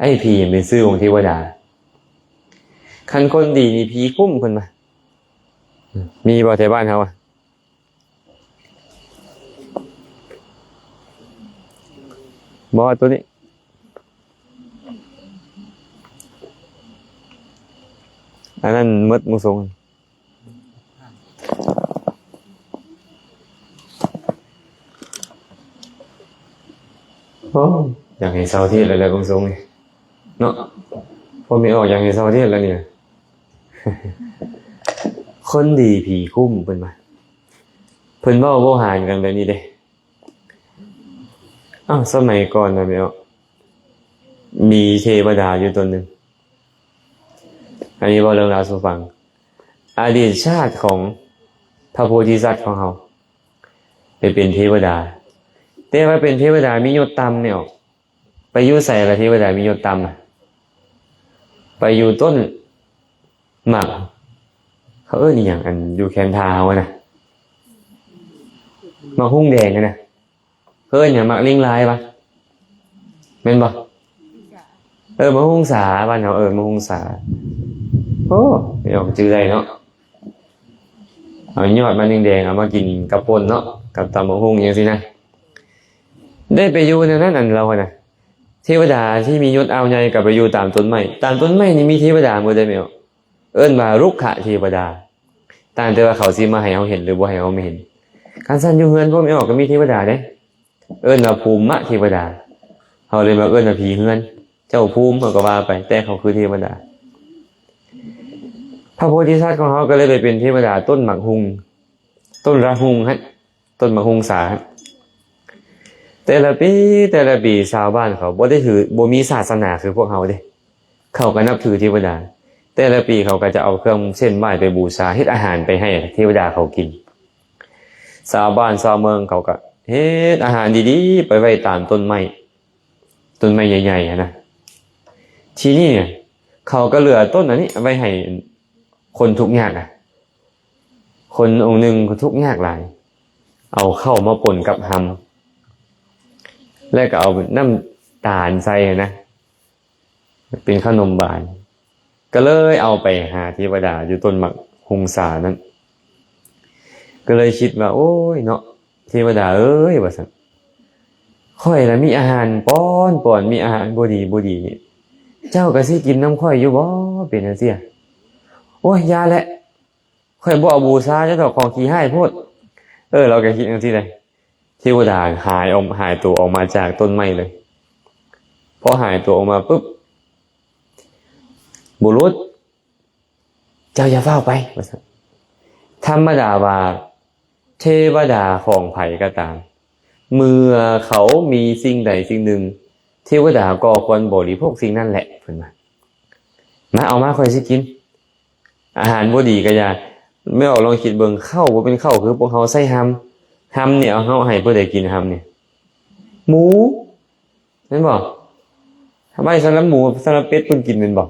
ไอ้ผีเป็นชื่อของเทวดาคันคนดีนี่ผีคุ้มเพิ่นว่ามีบ่ไทบ้านเฮาบ่ตัวนี้อันนั้นมดมุสงโอ้อยากให้เศร้าที่แล้วมุสงเนาะพอไม่ออกอยากให้เศร้าที่แล้วเนี่ยคนดีผีคุ้มเพิ่นมาเพิ่นเว้าบ่หารกันแบบนี้เด้สมัยก่อนนะแม่มีเทวดาอยู่ตนหนึ่งอันนี้บอกเรื่องราวสู่ฟังอดีตชาติของพระโพธิสัตว์ของเขาไปเป็นเทวดาแต่ว่าเป็นเทวดามียศต่ำเนี่ยไปอยู่ใส่ละเทวดามียศต่ำไปอยู่ต้นหมากเขานี่อย่างอันอยู่แคนทาวนะมาหุ้งแดงนะอย่างหมากลิงลายปะแม่นบ่มะฮุงสาบ้านเขามะฮุงสาโอ้ไม่ออกจื้อได้เนาะเอายอดมันแดงๆเอามากินกับป่นเนาะกับตำมะฮุงอย่างสินะได้ไปอยู่ในนั้นอันเราน่ะเทวดาที่มียศเอาใหญ่กับไปอยู่ตามต้นไม้ตามต้นไม้นี่มีเทวดาบ่ได้แม่เอิ้นว่ารุกขะเทวดาต่างแต่ว่าเขาสิมาให้เฮาเห็นหรือบ่ให้เฮาไม่เห็นการสั่นอยู่เฮือนพวกไม่ออกก็มีเทวดาเด้เอิ้นว่าภูมิเทวดาเฮาเลยมาเอิ้นว่าผีเฮือนเจ้าภูมิเขาก็ว่าไปแต่เขาคือเทวดาพระโพธิสัตว์ของเขาก็เลยไปเป็นเทวดาต้นหมากฮุงต้นระหุงฮะต้นหมากฮุงสาแต่ละปีชาวบ้านเขาบ่มีศาสนาคือพวกเขาเด้เขาก็นับถือเทวดาแต่ละปีเขาก็จะเอาเครื่องเส้นไหว้ไปบูชาเฮ็ดอาหารไปให้เทวดาเขากินชาวบ้านชาวเมืองเขาก็เฮ็ดอาหารดีๆไปไว้ตามต้นไม้ใหญ่ๆนะทีนี้เนี่ยเขาก็เหลือต้นอันนี้ไว้ให้คนทุกข์ยากคนองค์หนึ่งทุกข์ยากหลายเอาเข้ามาป่นกับหำแล้วก็เอาน้ำตาลใส่นะเป็นขนมบานก็เลยเอาไปหาเทวดาอยู่ต้นหมากฮุงสานั้น ก็เลยคิดว่าโอ้ยเนาะเทวดาเอ้ยว่าซั่นข่อยน่ะมีอาหารป้อนมีอาหารบ่ดีนี่เจ้าก็สิกินน้ำข่อยอยู่บ่เป็นจังซี่โอ้ยยาแหละข่อยบ่เอาบูชาเจ้าดอกของขี้ให้โพดเราก็คิดจังซี่เลยเทวดาหายตัวออกมาจากต้นไม้เลยพอหายตัวออกมาปุ๊บบุรุษเจ้าอย่าเฝ้าไปว่าซั่นธรรมดาว่าเทวดาของไผก็ตามเมื่อเขามีสิ่งใดสิ่งหนึ่งเทวดาก็ควรบริโภคสิ่งนั้นแหละเพิ่นว่ามาเอามาค่อยสิกินอาหารบ่ดีก็อย่าไม่ออกลองคิดเบิ่งข้าวบ่เป็นข้าวคือพวกเฮาใส่หำเนี่ยเอาเฮาให้ผู้ใดกินหำเนี่ยหมูแม่นบ่ทำไมสำหรับหมูสำหรับเป็ดเพิ่นกินแม่นบ่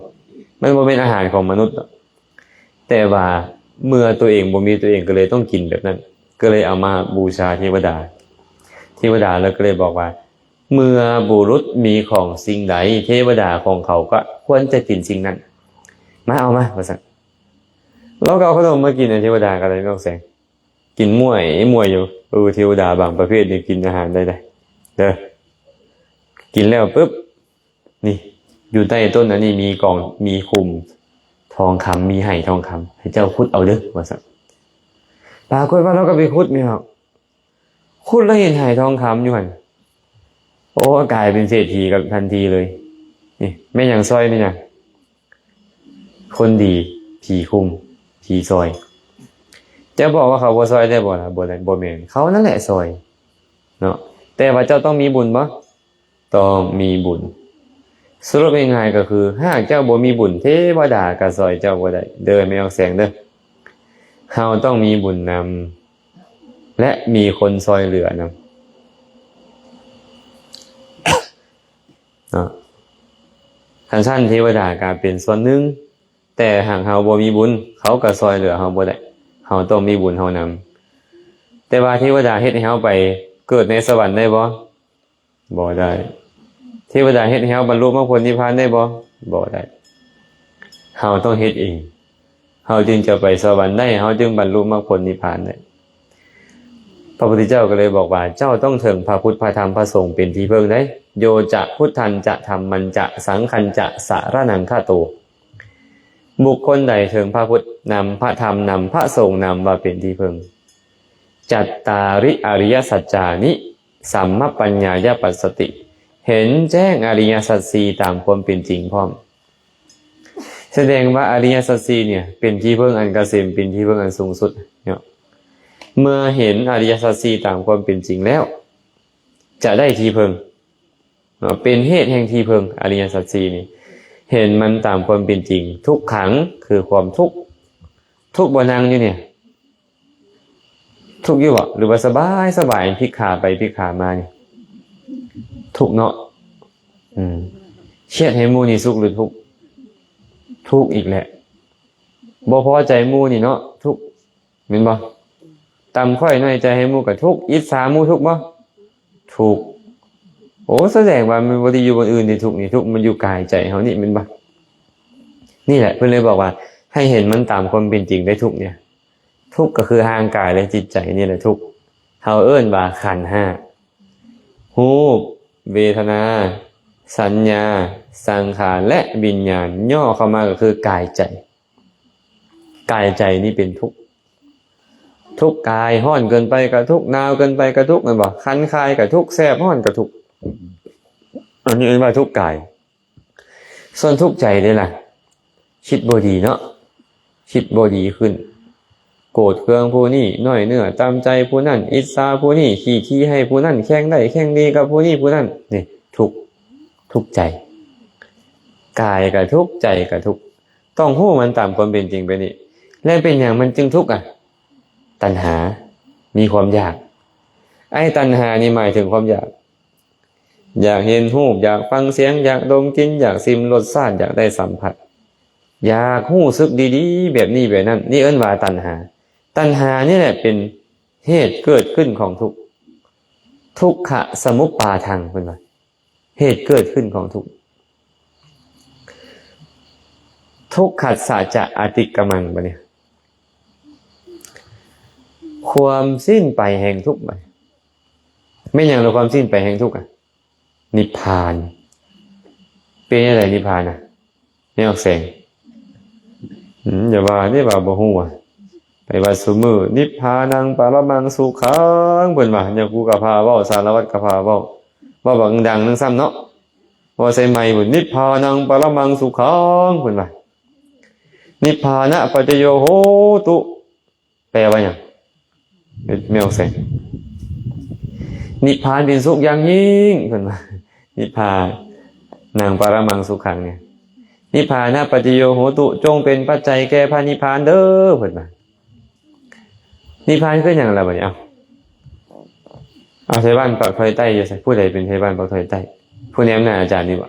มันบ่เป็นอาหารของมนุษย์แต่ว่าเมื่อตัวเองบ่มีตัวเองก็เลยต้องกินแบบนั้นก็เลยเอามาบูชาเทวดาแล้วก็เลยบอกว่าเมื่อบุรุษมีของสิ่งใดเทวดาของเขาก็ควรจะกินสิ่งนั้นมาเอามาว่าซั่นเราก็เอาขนมมากินเทวดาก็เลยต้องแสงกินม่วยอยู่เทวดาบางประเภทนี่กินอาหารได้เด้อกินแล้วปุ๊บนี่อยู่ใต้ต้นอันนี้มีกล่องมีคุมทองคำมีไหทองคำให้เจ้าขุดเอาเด้อว่าซั่นปรากฏว่าเราก็ไปขุดนี่ครับขุดแล้วเห็นไหทองคำอยู่หั่นโอ้กลายเป็นเศรษฐีกับทันทีเลยนี่แม่หยังซอยนี่น่ะคนดีผีคุมผีซอยจะบอกว่าเขาบ่ซอยได้บ่ล่ะบ่แม่นเขานั่นแหละซอยเนาะแต่ว่าเจ้าต้องมีบุญบ่ต้องมีบุญสรุปง่ายๆก็คือหากเจ้าบ่มีบุญเทวดาก็ซอยเจ้าบ่ได้เด้อแม่ออกแสงเด้อเฮาต้องมีบุญนำและมีคนซอยเหลือนำเนาะท่านเทวดาก็เป็นส่วนหนึ่งแต่หากเฮาบ่มีบุญเขาก็ซอยเหลือเฮาบ่ได้เฮาต้องมีบุญเฮานำแต่ว่าเทวดาเฮ็ดให้เฮาไปเกิดในสวรรค์ได้บ่ได้เทวดาเฮ็ดให้เฮาบรรลุมรรคผลนิพพานได้บ่ได้เฮาต้องเฮ็ดเองเฮาจึงจะไปสวรรค์ได้เฮาจึงบรรลุมรรคผลนิพพานได้พระพุทธเจ้าก็เลยบอกว่าเจ้าต้องถึงพระพุทธพระธรรมพระสงฆ์เป็นที่พึ่งได้โยจะพุทธันจะธัมมันจะสังฆันจะสารนังฆาโตบุคคลใดถึงพระพุทธนำพระธรรมนำพระสงฆ์นำมาเป็นที่พึ่งจัตตาริอริยสัจจานิสัมมปัญญายปัสสติเห็นแจ้งอริยสัจสี่ตามความเป็นจริงพร้อมแสดงว่าอริยสัจสี่เนี่ยเป็นที่พึ่งอันเกษมเป็นที่พึ่งอันสูงสุดเนี่ยเมื่อเห็นอริยสัจสี่ตามความเป็นจริงแล้วจะได้ที่พึ่งเป็นเหตุแห่งที่พึ่งอริยสัจสี่นี่เห็นมันตามความเป็นจริงทุกขังคือความทุกข์บ่นั่งอยู่เนี่ยทุกข์อยู่บ่หรือว่าสบายพลิกขาไปพลิกขามาเนี่ยทุกข์เนาะเครียดให้หมู่นี่สุขหรือทุกข์อีกแหละบ่พอใจหมู่นี่เนาะทุกข์แม่นบ่ตำค่อยน้อยใจให้หมู่ก็ทุกข์อิจฉาหมู่ทุกข์บ่ทุกข์โอ้แสดงว่ามันบ่ได้อยู่บนอื่นนี่ทุกข์มันอยู่กายใจเฮานี่แม่นบ่นี่แหละเพิ่นเลยบอกว่าให้เห็นมันตามความเป็นจริงได้ทุกข์เนี่ยทุกข์ก็คือทางกายและจิตใจนี่แหละทุกข์เฮาเอิ้นว่าขันธ์5รูปเวทนาสัญญาสังขารและวิญญาณย่อเข้ามาก็คือกายใจนี่เป็นทุกข์กายร้อนเกินไปก็ทุกข์หนาวเกินไปก็ทุกข์แม่นบ่คันคายก็ทุกข์แสบร้อนก็ทุกข์อันนี้เรียกว่าทุกข์กายส่วนทุกข์ใจนี่ล่ะคิดบ่ดีเนาะคิดบ่ดีขึ้นโกรธเคืองผู้นี้น้อยเนื้อตามใจผู้นั้นอิจฉาผู้นี้ขี้ให้ผู้นั้นแข่งได้แข่งดีกับผู้นี้ผู้นั้นนี่ทุกข์ใจกายก็ทุกข์ใจก็ทุกข์ต้องรู้มันตามความเป็นจริงไปนี่แล้วเป็นอย่างมันจึงทุกข์ตัณหามีความอยากไอ้ตัณหานี่หมายถึงความอยากเห็นรูปอยากฟังเสียงอยากดมกลิ่นอยากชิมรสชาติอยากได้สัมผัสอยากรู้สึกดีๆแบบนี้แบบนั้นนี่เอิ้นว่าตัณหานี่แหละเป็นเหตุเกิดขึ้นของทุกขะสมุปปาทังเพิ่นว่าเหตุเกิดขึ้นของทุกขัสสะจะอติกมังบัดนี้ ความสิ้นไปแห่งทุกข์ไปไม่อย่างเราความสิ้นไปแห่งทุกข์นิพพานเป็นอะไรนิพพานไม่ออกแสงอย่าว่านี่ว่าบ่ฮู้ไปว่าซุมื้อนิพพานังปรมังสุขังเพิ่นว่าอย่ากูก็พาเว้าสารวัตรก็พาเว้าบักดังนึงซ้ำเนาะว่าใส่ไมค์บุนิพพานังปรมังสุขังเพิ่นว่านิพพานะปัจจโยโหตุแปลว่าหยังไม่ออกแสงนิพพานเป็นสุขอย่างยิ่งเพิ่นว่านิพพานังปรมังสุขังเนี่ยนิพพานะปัจจโยโหตุจงเป็นปัจจัยแก่พระนิพพานเด้อเพิ่นว่านิพพานคือหยังล่ะบัดนี้เอาไทบ้านปากถอยใต้อยู่ใส่ผู้ใดเป็นไทบ้านปากถอยใต้ผู้แนะนำอาจารย์นี่บ่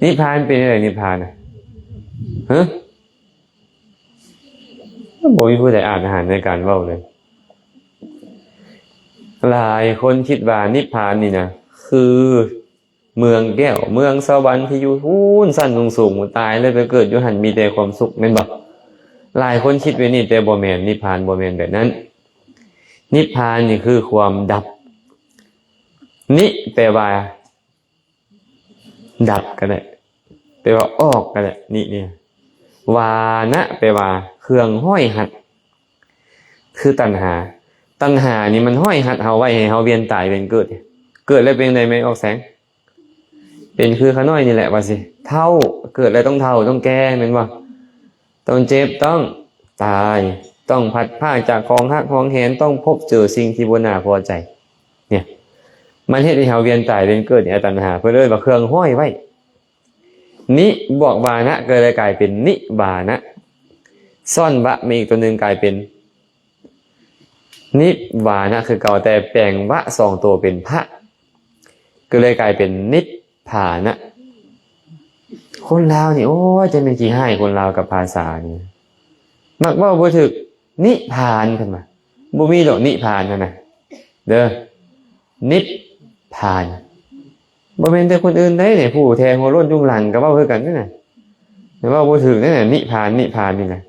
นิพพานเป็นอะไรนิพพานฮะบ่มีผู้ใดอ่านอาหารในการเว้าเลยหลายคนคิดว่านิพพานนี่นะคือเมืองแก้วเมืองสวรรค์ที่อยู่ฮู้นสั้นสูงๆตายแล้วไปเกิดอยู่หันมีแต่ความสุขแม่นบ่หลายคนคิดไว้นี่แต่บ่แม่นนิพพานบ่แม่นแบบนั้นนิพพานนี่คือความดับนิแปลว่าดับก็ได้แปลว่าออกก็ได้นี่เนี่ยวานะแปลว่าเครื่องห้อยหัดคือตัณหาตัณหานี่มันห้อยหัดเฮาไว้ให้เฮาเวียนตายเป็นเกิดเกิดแล้วเป็นไดไม่ออกแสงเป็นคือขาน้อยนี่แหละว่าสิเท่าเกิดแล้วต้องเท่าต้องแก่แม่นบ่ต้องเจ็บต้องตายต้องพัดผ้าจากของฮักของแหนต้องพบเจอสิ่งที่บ่น่าพอใจเนี่ยมันเฮ็ดให้เฮาเวียนตายเป็นเกิดเนี่ยตัณหาเพิ่นเลยว่าเครื่องห้อยไว้นิบอกบานะก็เลยกลายเป็นนิบานะซ่อนบะมีอีกตัวหนึ่งกลายเป็นนิบานะคือเก่าแต่แปลงวะสองตัวเป็นพระก็เลยกลายเป็นนิพพานะคนลาวนี่โอ้จะเป็นกี่ให้คนลาวกับภาษานี่มักว่าบ่ถึกนิพพานขึ้นมาบ่มีดอกนิพพานนั่นน่ะเด้อนิพพานบ่แม่นแต่คนอื่นได้เนี่ยผู้แทงหัวโล้นยุงหลังก็เว้าคือกันนั่นน่ะแต่ว่าบ่ถึกนั่นน่ะนิพพานนี่น่ะ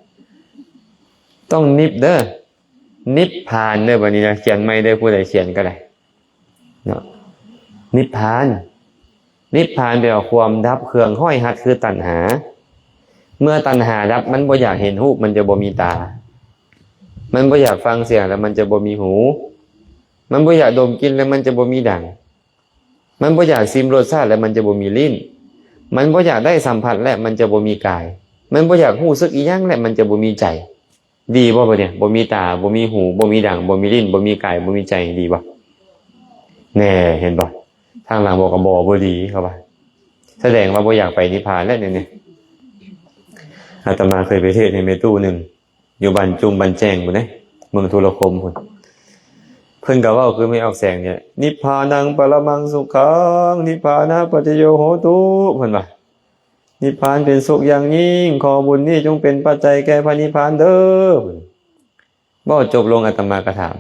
ต้องนิพเด้อนิพพานเด้อบัดนี้นะเขียนไม่ได้ผู้ใดเขียนก็ได้เนาะนิพพานนิพพานแปลว่าความดับเครื่องห้อยหัดคือตัณหาเมื่อตัณหาดับมันบ่อยากเห็นรูปมันจะบ่มีตามันบ่อยากฟังเสียงแล้วมันจะบ่มีหูมันบ่อยากดมกลิ่นแล้วมันจะบ่มีดั่งมันบ่อยากชิมรสชาติแล้วมันจะบ่มีลิ้นมันบ่อยากได้สัมผัสและมันจะบ่มีกายมันบ่อยากรู้สึกอีหยังและมันจะบ่มีใจดีบ่เนี่ยบ่มีตาบ่มีหูบ่มีดั่งบ่มีลิ้นบ่มีกายบ่มีใจดีบ่แน่เห็นบ่ทางหลังบอกกับบ่ดีเข้าไปแสดงว่าบ่อยากไปนิพพานแล้วเนี่ยอาตมาเคยไปเทศน์ในเมตู้หนึ่งอยู่บ้านจุมบ้านแจ้งพุ่นเด้เมืองทุรคมพุ่นเพิ่นก็เว้าคือไม่ออกแสงเนี่ยนิพพานังปรมังสุขังนิพพานะปัจจโยโหตุเพิ่นว่านิพพานเป็นสุขอย่างยิ่งขอบุญนี้จงเป็นปัจจัยแก่พระนิพพานเด้อเว้าจบลงอาตมาก็ถาม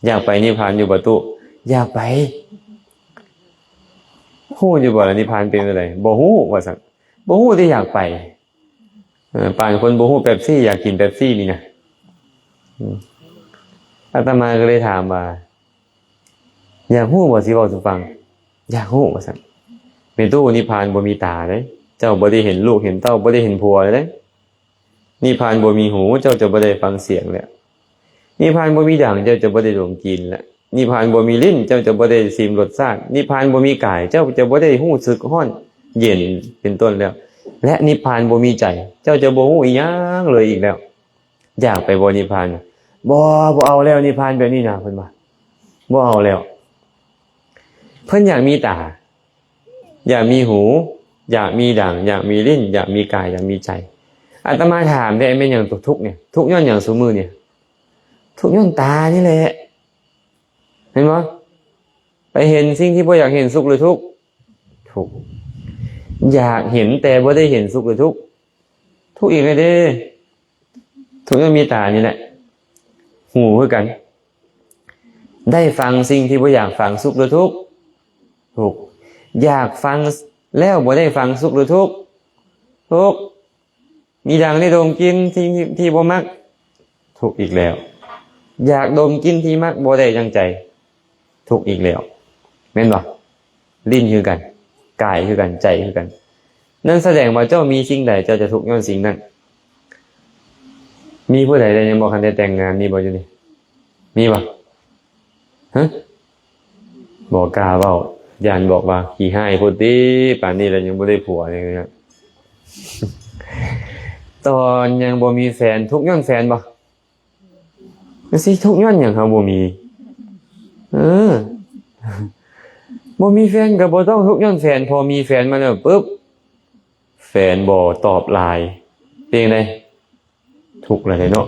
อยากไปนิพพานอยู่บ่ตุอยากไปฮู้อยู่บ่ล่ะนิพพานเป็นอะไรบ่ฮู้ว่าซั่นบ่ฮู้ที่อยากไปป่านคนบ่ฮู้เป๊ปซี่อยากกินเป๊ปซี่นี่นะอาตมาก็เลยถามว่าอยากฮู้บ่สิเว้าสู่ฟังอยากฮู้ว่าซั่นเมตุนิพพานบ่มีตาเด้เจ้าบ่ได้เห็นลูกเห็นเต้าบ่ได้เห็นผัวเลยเด้นิพพานบ่มีหูเจ้าจะบ่ได้ฟังเสียงแล้วนิพพานบ่มีดั่งเจ้าจะบ่ได้ดมกลิ่นแล้วนิพพานบ่มีลิ้นเจ้าจะบ่ได้ชิมรสชาตินิพพานบ่มีกายเจ้าจะบ่ได้รู้สึกร้อนเย็นเป็นต้นแล้วและนิพพานบ่มีใจเจ้าจะบ่ฮู้อีหยังเลยอีกแล้วอยากไปบ่นิพพานบ่เอาแล้วนิพพานแบบนี้นะเพิ่นว่าบ่เอาแล้วเพิ่นอยากมีตาอยากมีหูอยากมีดั่งอยากมีลิ้นอยากมีกายอยากมีใจอาตมาถามได้แม่นหยังทุกข์เนี่ยทุกข์ย้อนหยังซุมื้อเนี่ยทุกข์ย้อนตานี่แหละเห็นบ่ไปเห็นสิ่งที่บ่อยากเห็นสุขหรือทุกข์ทุกข์อยากเห็นแต่บ่ได้เห็นสุขหรือทุกข์ทุกข์อีกเลยเด้ทุกข์ย้อนมีตานี่แหละหูคือกันได้ฟังสิ่งที่บ่อยากฟังสุขหรือทุกข์ทุกข์อยากฟังแล้วบ่ได้ฟังสุขหรือทุกข์ทุกข์มีดังได้ดมกินที่บ่มักทุ ทุกข์อีกแล้ว อยากดมกลิ่นที่มักบ่ได้จังใจทุกข์อีกแล้วแม่นบ่ลิ้นคือกันกายคือกันใจคือกันนั่นแสดงว่าเจ้ามีสิ่งใดเจ้าจะทุกข์ย้อนสิ่งนั้นมีผู้ใดยังบ่ทันได้แต่งงานมีบ่อยู่นี่มีบ่ฮะบ่กล้าเว้าย่านบอกว่าขี้หายพุติป่านนี้แล้วยังบ่ได้ผัวเลยครับตอนยังบ่มีแฟนทุกข์ย้อนแฟนบ่สิทุกข์ย้อนหยังเฮาบ่มีบ่มีแฟนก็บ่ต้องทุกข์ย้อนแฟนพอมีแฟนมาแล้วปึ๊บแฟนบ่ตอบไลน์เป็นจังได๋ทุกข์เลยเนาะ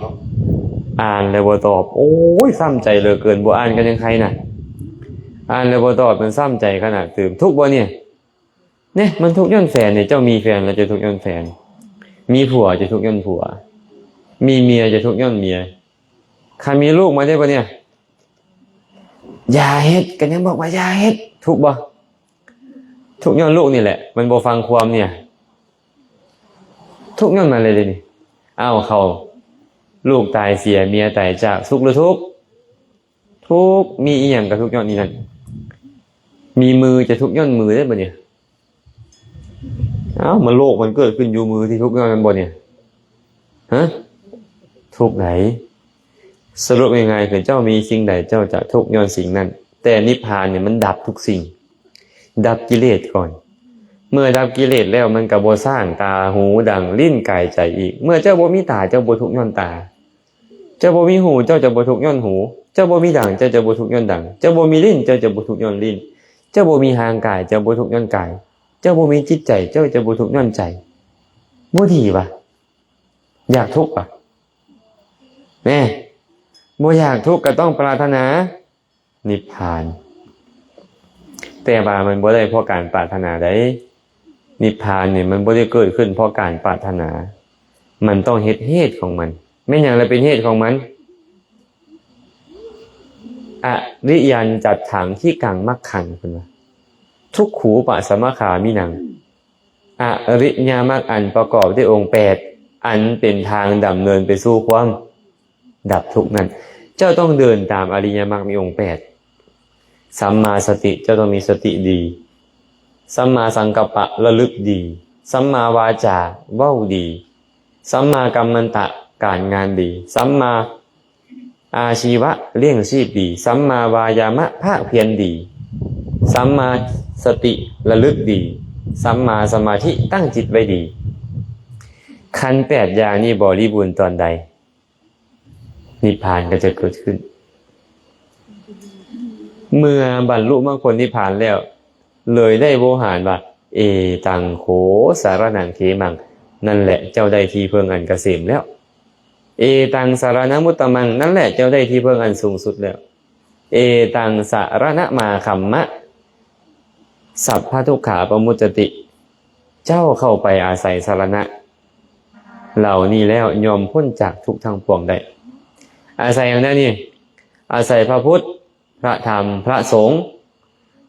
อ่านแล้วบ่ตอบโอ้ยซ้ำใจเหลือเกินบ่อ่านกันยังใครน่ะอ่านแล้วบ่ตอบมันซ้ำใจขนาดตื่มทุกข์บ่เนี่ยมันทุกข์ย้อนแฟนเนี่ยเจ้ามีแฟนแล้วจะทุกข์ย้อนแฟนมีผัวจะทุกข์ย้อนผัวมีเมียจะทุกข์ย้อนเมียใครมีลูกมาได้บ่เนี่ยอย่าเฮ็ดกันยังบอกว่าอย่าเฮ็ดทุกข์บ่ทุกข์ย้อนลูกนี่แหละมันบ่ฟังความเนี่ยทุกข์ย้อนมาเลยนี่อ้าวเขาลูกตายเสียเมียตายจากสุขหรือทุกข์ทุกข์มีอีหยังกับทุกข์ย้อนนี่นั่นมีมือจะทุกข์ย้อนมือได้บ่เนี่ยเอ้ามันโลกมันเกิดขึ้นอยู่มือที่ทุกข์ย้อนกันบ่เนี่ยฮะทุกข์ไหนสรุปยังไงคือเจ้ามีสิ่งใดเจ้าจะทุกข์ย้อนสิ่งนั้นแต่นิพพานเนี่ยมันดับทุกสิ่งดับกิเลสก่อนเมื่อดับกิเลสแล้วมันก็บ่สร้างตาหูดังลิ้นกายใจอีกเมื่อเจ้าบ่มีตาเจ้าบ่ทุกข์ย้อนตาเจ้าบ่มีหูเจ้าจะบ่ทุกข์ย้อนหูเจ้าบ่มีดังเจ้าจะบ่ทุกข์ย้อนดังเจ้าบ่มีลิ้นเจ้าจะบ่ทุกข์ย้อนลิ้นเจ้าบ่มีหางกายเจ้าบ่ทุกข์ย้อนกายเจ้าบ่มีจิตใจเจ้าจะบ่ทุกข์ย้อนใจบ่ดีป่ะอยากทุกข์ป่ะแม่บ่อยากทุกข์ก็ต้องปรารถนานิพพานแต่ว่ามันบ่ได้เพราะการปรารถนาได้นิพพานเนี่ยมันบ่ได้เกิดขึ้นเพราะการปรารถนามันต้องเฮ็ดเหตุของมันไม่อย่างไรเป็นเหตุของมันอริยันจัดถังที่กังมักขังคุณว่าทุกขูปะสมขามินังอริยมรรคอันประกอบด้วยองค์8อันเป็นทางดำเนินไปสู่ความดับทุกข์นั้นเจ้าต้องเดินตามอริยมรรคมีองค์8สัมมาสติเจ้าต้องมีสติดีสัมมาสังกัปปะระลึกดีสัมมาวาจาเว้าดีสัมมากัมมันตะการงานดีสัมมาอาชีวะเลี้ยงชีพดีสัมมาวายามะภาคเพียรดีสัมมาสติระลึกดีสัมมาสมาธิตั้งจิตไว้ดีขันธ์8อย่างนี้บริบูรณ์ตอนใดนิพพานก็จะเกิดขึ้นเมื่อบรรลุมรรคผลนิพพานแล้วเลยได้โวหารว่าเอตังโขสารนังเขมังนั่นแหละเจ้าได้ที่เพิ่งอันเกษมแล้วเอตังสารณมุตตมังนั่นแหละเจ้าได้ที่เพิ่งอันสูงสุดแล้วเอตังสารณมาคัมมะสัพพทุกขาปมุจจติเจ้าเข้าไปอาศัยสารณะเหล่านี้แล้วยอมพ้นจากทุกข์ทั้งปวงได้อาศัยอย่างนั้นนี่อาศัยพระพุทธพระธรรมพระสงฆ์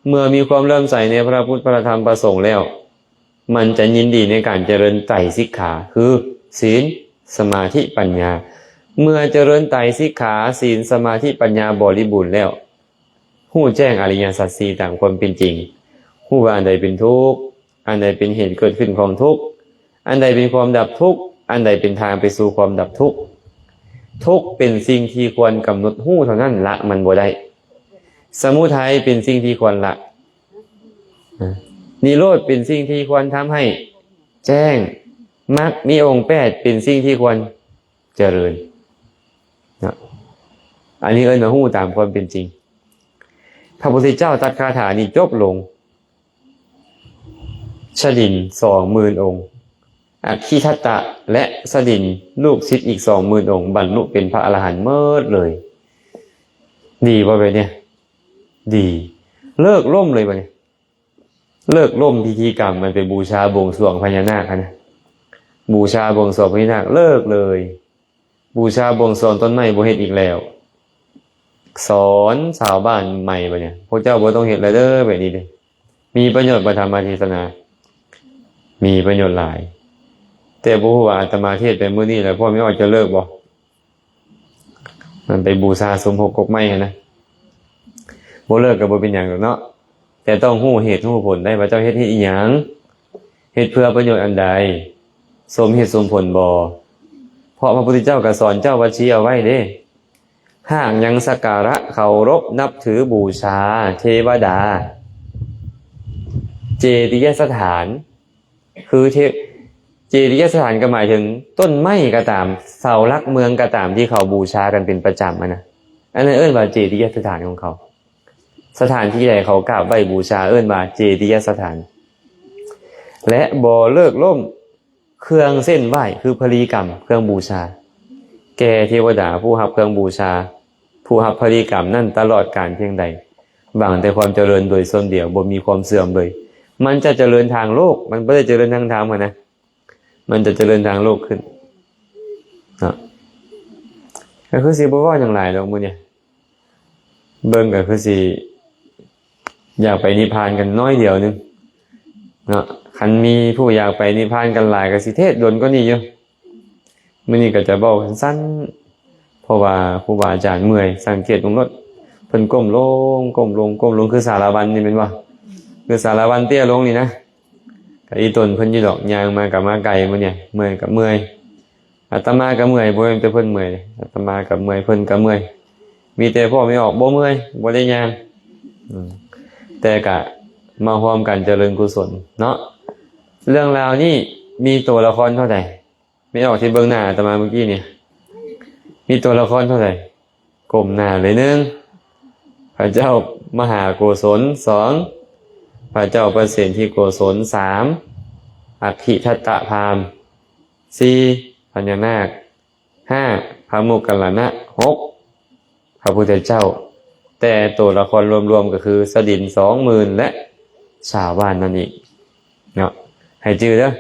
เมื่อมีความเริ่มใส่ในพระพุทธพระธรรมพระสงฆ์แล้วมันจะยินดีในการเจริญไตรสิกขาคือศีลสมาธิปัญญาเมื่อเจริญไตรสิกขาศีลสมาธิปัญญาบริบูรณ์แล้วฮู้แจ้งอริยสัจสี่ตามความเป็นจริงฮู้ว่าอันใดเป็นทุกข์อันใดเป็นเหตุเกิดขึ้นของทุกข์อันใดเป็นความดับทุกข์อันใดเป็นทางไปสู่ความดับทุกข์ทุกข์เป็นสิ่งที่ควรกำหนดฮู้เท่านั้นละมันบ่ได้สมุทัยเป็นสิ่งที่ควรละนิโรธเป็นสิ่งที่ควรทำให้แจ้งมรรคมีองค์8เป็นสิ่งที่ควรเจริญนะอันนี้ว่าฮู้ตามความเป็นจริงพระพุทธเจ้าตรัสคาถานี้จบลงชดิน 20,000 องค์อคิทัตตะและสดินลูกศิษย์อีก 20,000 องค์บรรลุเป็นพระอรหันต์เมิดเลยดีบ่ไปเนี่ยดีเลิกล่มเลยบ่เนี่ยเลิกล่มพิธีกรรมมันเป็นบูชาบวงสรวงพญานาคนะบูชาบวงสรวงพญานาคเลิกเลยบูชาบวงสรวงต้นไม้บ่เฮ็ดอีกแล้วสอนชาวบ้านใหม่บ่เนี่ยพวกเจ้าบ่ต้องเฮ็ดแล้วเด้อแบบนี้เด้มีประโยชน์บ่ธรรมเทศนามีประโยชน์หลายแต่บ่ฮู้ว่าอาตมาเทศน์ไปมื้อนี้แล้วพ่อแม่ว่าจะเลิกบ่ มันไปบูชาสมภพกกไม้นะบ่เลิกก็บ่เป็นหยังหรอกเนาะแต่ต้องรู้เหตุรู้ผลได้ว่าเจ้าเฮ็ดอีหยังเฮ็ดเพื่อประโยชน์อันใดสมเหตุสมผลบ่เพราะพระพุทธเจ้าก็สอนเจ้าว่าชี้เอาไว้เด้ห้างยังสักการะเคารพนับถือบูชาเทวดาเจดียสถานคือเจดียสถานก็หมายถึงต้นไม้ก็ตามเสาหลักเมืองก็ตามที่เขาบูชากันเป็นประจำนะอันนั้นเอิ้นว่าเจดียสถานของเขาสถานที่ใดเขากราบไหว้บูชาเอิ้นว่าเจดียสถานและบ่เลิกล่มเครื่องเส้นไหว้คือพลีกรรมเครื่องบูชาแก่เทวดาผู้รับเครื่องบูชาผู้รับพลีกรรมนั่นตลอดกาลเพียงใดบางแต่ความเจริญโดยส่วนเดียวบ่มีความเสื่อมเลยมันจะเจริญทางโลกมันไม่ได้เจริญทางธรรมนะมันจะเจริญทางโลกขึ้นก็คือสิบ่ว่าอย่างไรดอกมื้อเนี่ยเบิ่งก็คือสิอยากไปนิพพานกันน้อยเดียวนึงเนาะคันมีผู้อยากไปนิพพานกันหลายก็สิเทศน์ดนก็นี่อยู่มื้อนี้ก็จะเว้าสั้นๆเพราะว่าครูบาอาจารย์เมื่อยสังเกตตรงรถเพิ่นก้มลงก้มลงก้มลงคือสารวัตรนี่แม่นบ่คือสารวัตรเตี้ยลงนี่นะก็อีตนเพิ่นอยู่ดอกยางมากับมาไกลมื้อเนี่ยเมื่อยกับเมื่อยอาตมาก็เมื่อยบ่แม่นแต่เพิ่นเมื่อยอาตมาก็เมื่อยเพิ่นก็เมื่อยมีแต่พ่อไม่ออกบ่เมื่อยบ่ได้ย่างแต่ก็มาพร้อมกันเจริญกุศลเนาะเรื่องราวนี้มีตัวละครเท่าใดไม่ออกที่เบิ่งหน้าอาตมาเมื่อกี้เนี่ยมีตัวละครเท่าใดก้มหน้าเลย1พระเจ้ามหาโกศล2พระเจ้าประสิทธิโกศล3อัคคิทัตตพาม4พญานาค5พระโมคคัลลานะ6พระพุทธเจ้าแต่ตัวละครรวมๆก็คือสดิน 20,000 และชาวบ้านนั่นอีกเนาะให้จื้อเด้อ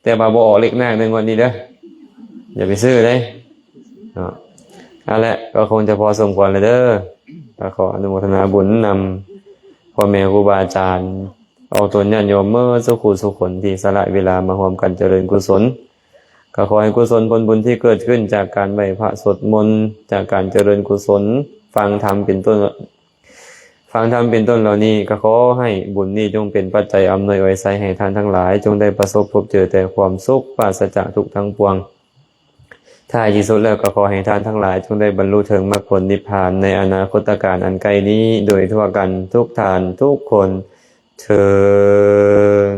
แต่บ่ออกเลขหน้าในวันนี้เด้ออย่าไปซื้อเลยเนาะเอาละก็คงจะพอสมควรแล้วเด้อก็ขออนุโมทนาบุญนำพ่อแม่ครูบาอาจารย์เอาตนญาติโยมเมื่อสุขุสุขคนที่สละเวลามาร่วมกันเจริญกุศลก็ขอให้กุศลผลบุญที่เกิดขึ้นจากการไหว้พระสวดมนต์จากการเจริญกุศลฟังธรรมเป็นต้นเหล่านี้ก็ขอให้บุญนี้จงเป็นปัจจัยอำนวยอวยไสให้ท่านทั้งหลายจงได้ประสบพบเจอแต่ความสุขปราศจากทุกข์ทั้งปวงท้ายที่สุดแล้วก็ขอให้ท่านทั้งหลายจงได้บรรลุถึงมรรคผลนิพพานในอนาคตการอันไกลนี้โดยทั่วกันทุกท่านทุกคนเทอญ